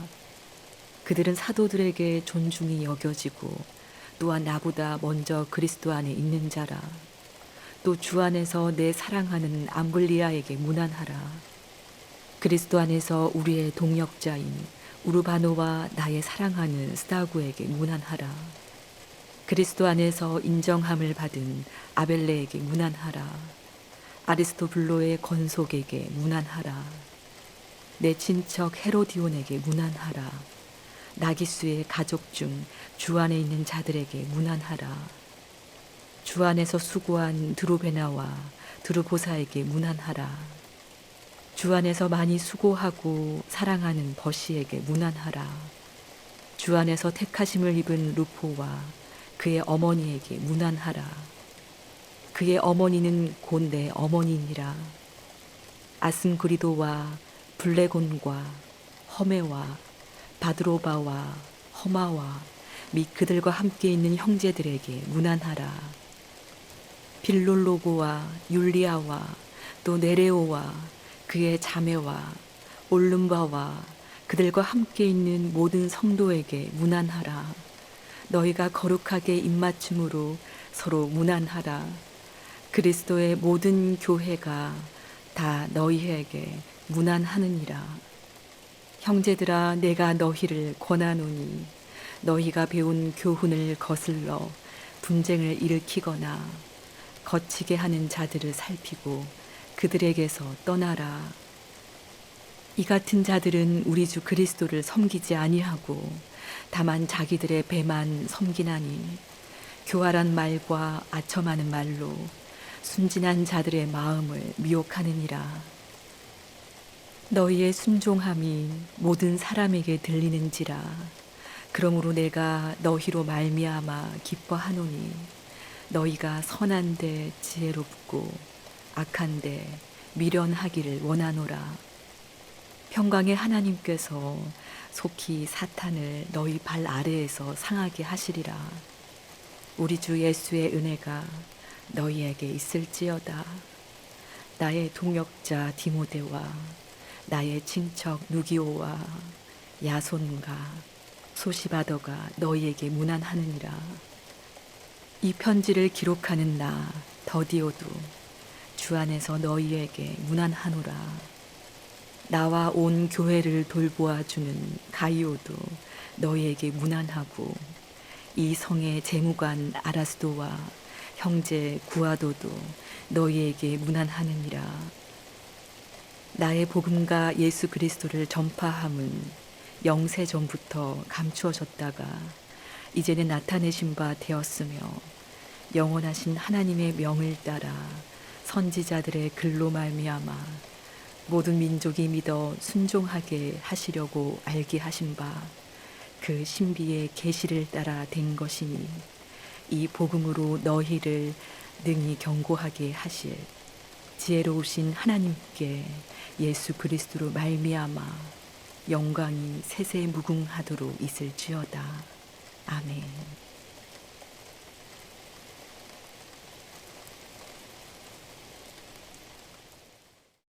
그들은 사도들에게 존중이 여겨지고 또한 나보다 먼저 그리스도 안에 있는 자라. 또 주 안에서 내 사랑하는 암블리아에게 문안하라. 그리스도 안에서 우리의 동역자인 우르바노와 나의 사랑하는 스다구에게 문안하라. 그리스도 안에서 인정함을 받은 아벨레에게 문안하라. 아리스토블로의 건속에게 문안하라. 내 친척 헤로디온에게 문안하라. 나기수의 가족 중 주 안에 있는 자들에게 문안하라. 주 안에서 수고한 드로베나와 드루보사에게 문안하라. 주 안에서 많이 수고하고 사랑하는 버시에게 문안하라. 주 안에서 택하심을 입은 루포와 그의 어머니에게 문안하라. 그의 어머니는 곧 내 어머니니라. 아승그리도와 블레곤과 허메와 바드로바와 허마와 및 그들과 함께 있는 형제들에게 문안하라. 빌롤로고와 율리아와 또 네레오와 그의 자매와 올름바와 그들과 함께 있는 모든 성도에게 문안하라. 너희가 거룩하게 입맞춤으로 서로 문안하라. 그리스도의 모든 교회가 다 너희에게 문안하느니라. 형제들아, 내가 너희를 권하노니 너희가 배운 교훈을 거슬러 분쟁을 일으키거나 거치게 하는 자들을 살피고 그들에게서 떠나라. 이 같은 자들은 우리 주 그리스도를 섬기지 아니하고 다만 자기들의 배만 섬기나니 교활한 말과 아첨하는 말로 순진한 자들의 마음을 미혹하느니라. 너희의 순종함이 모든 사람에게 들리는지라. 그러므로 내가 너희로 말미암아 기뻐하노니 너희가 선한데 지혜롭고 악한데 미련하기를 원하노라. 평강의 하나님께서 속히 사탄을 너희 발 아래에서 상하게 하시리라. 우리 주 예수의 은혜가 너희에게 있을지어다. 나의 동역자 디모데와 나의 친척 누기오와 야손과 소시바더가 너희에게 문안하느니라. 이 편지를 기록하는 나 더디오도 주 안에서 너희에게 문안하노라. 나와 온 교회를 돌보아주는 가이오도 너희에게 문안하고 이 성의 재무관 아라스도와 형제 구아도도 너희에게 문안하느니라. 나의 복음과 예수 그리스도를 전파함은 영세 전부터 감추어졌다가 이제는 나타내신 바 되었으며 영원하신 하나님의 명을 따라 선지자들의 글로 말미암아 모든 민족이 믿어 순종하게 하시려고 알게 하신 바 그 신비의 계시를 따라 된 것이니 이 복음으로 너희를 능히 경고하게 하실 지혜로우신 하나님께 예수 그리스도로 말미암아 영광이 세세 무궁하도록 있을지어다. 아멘.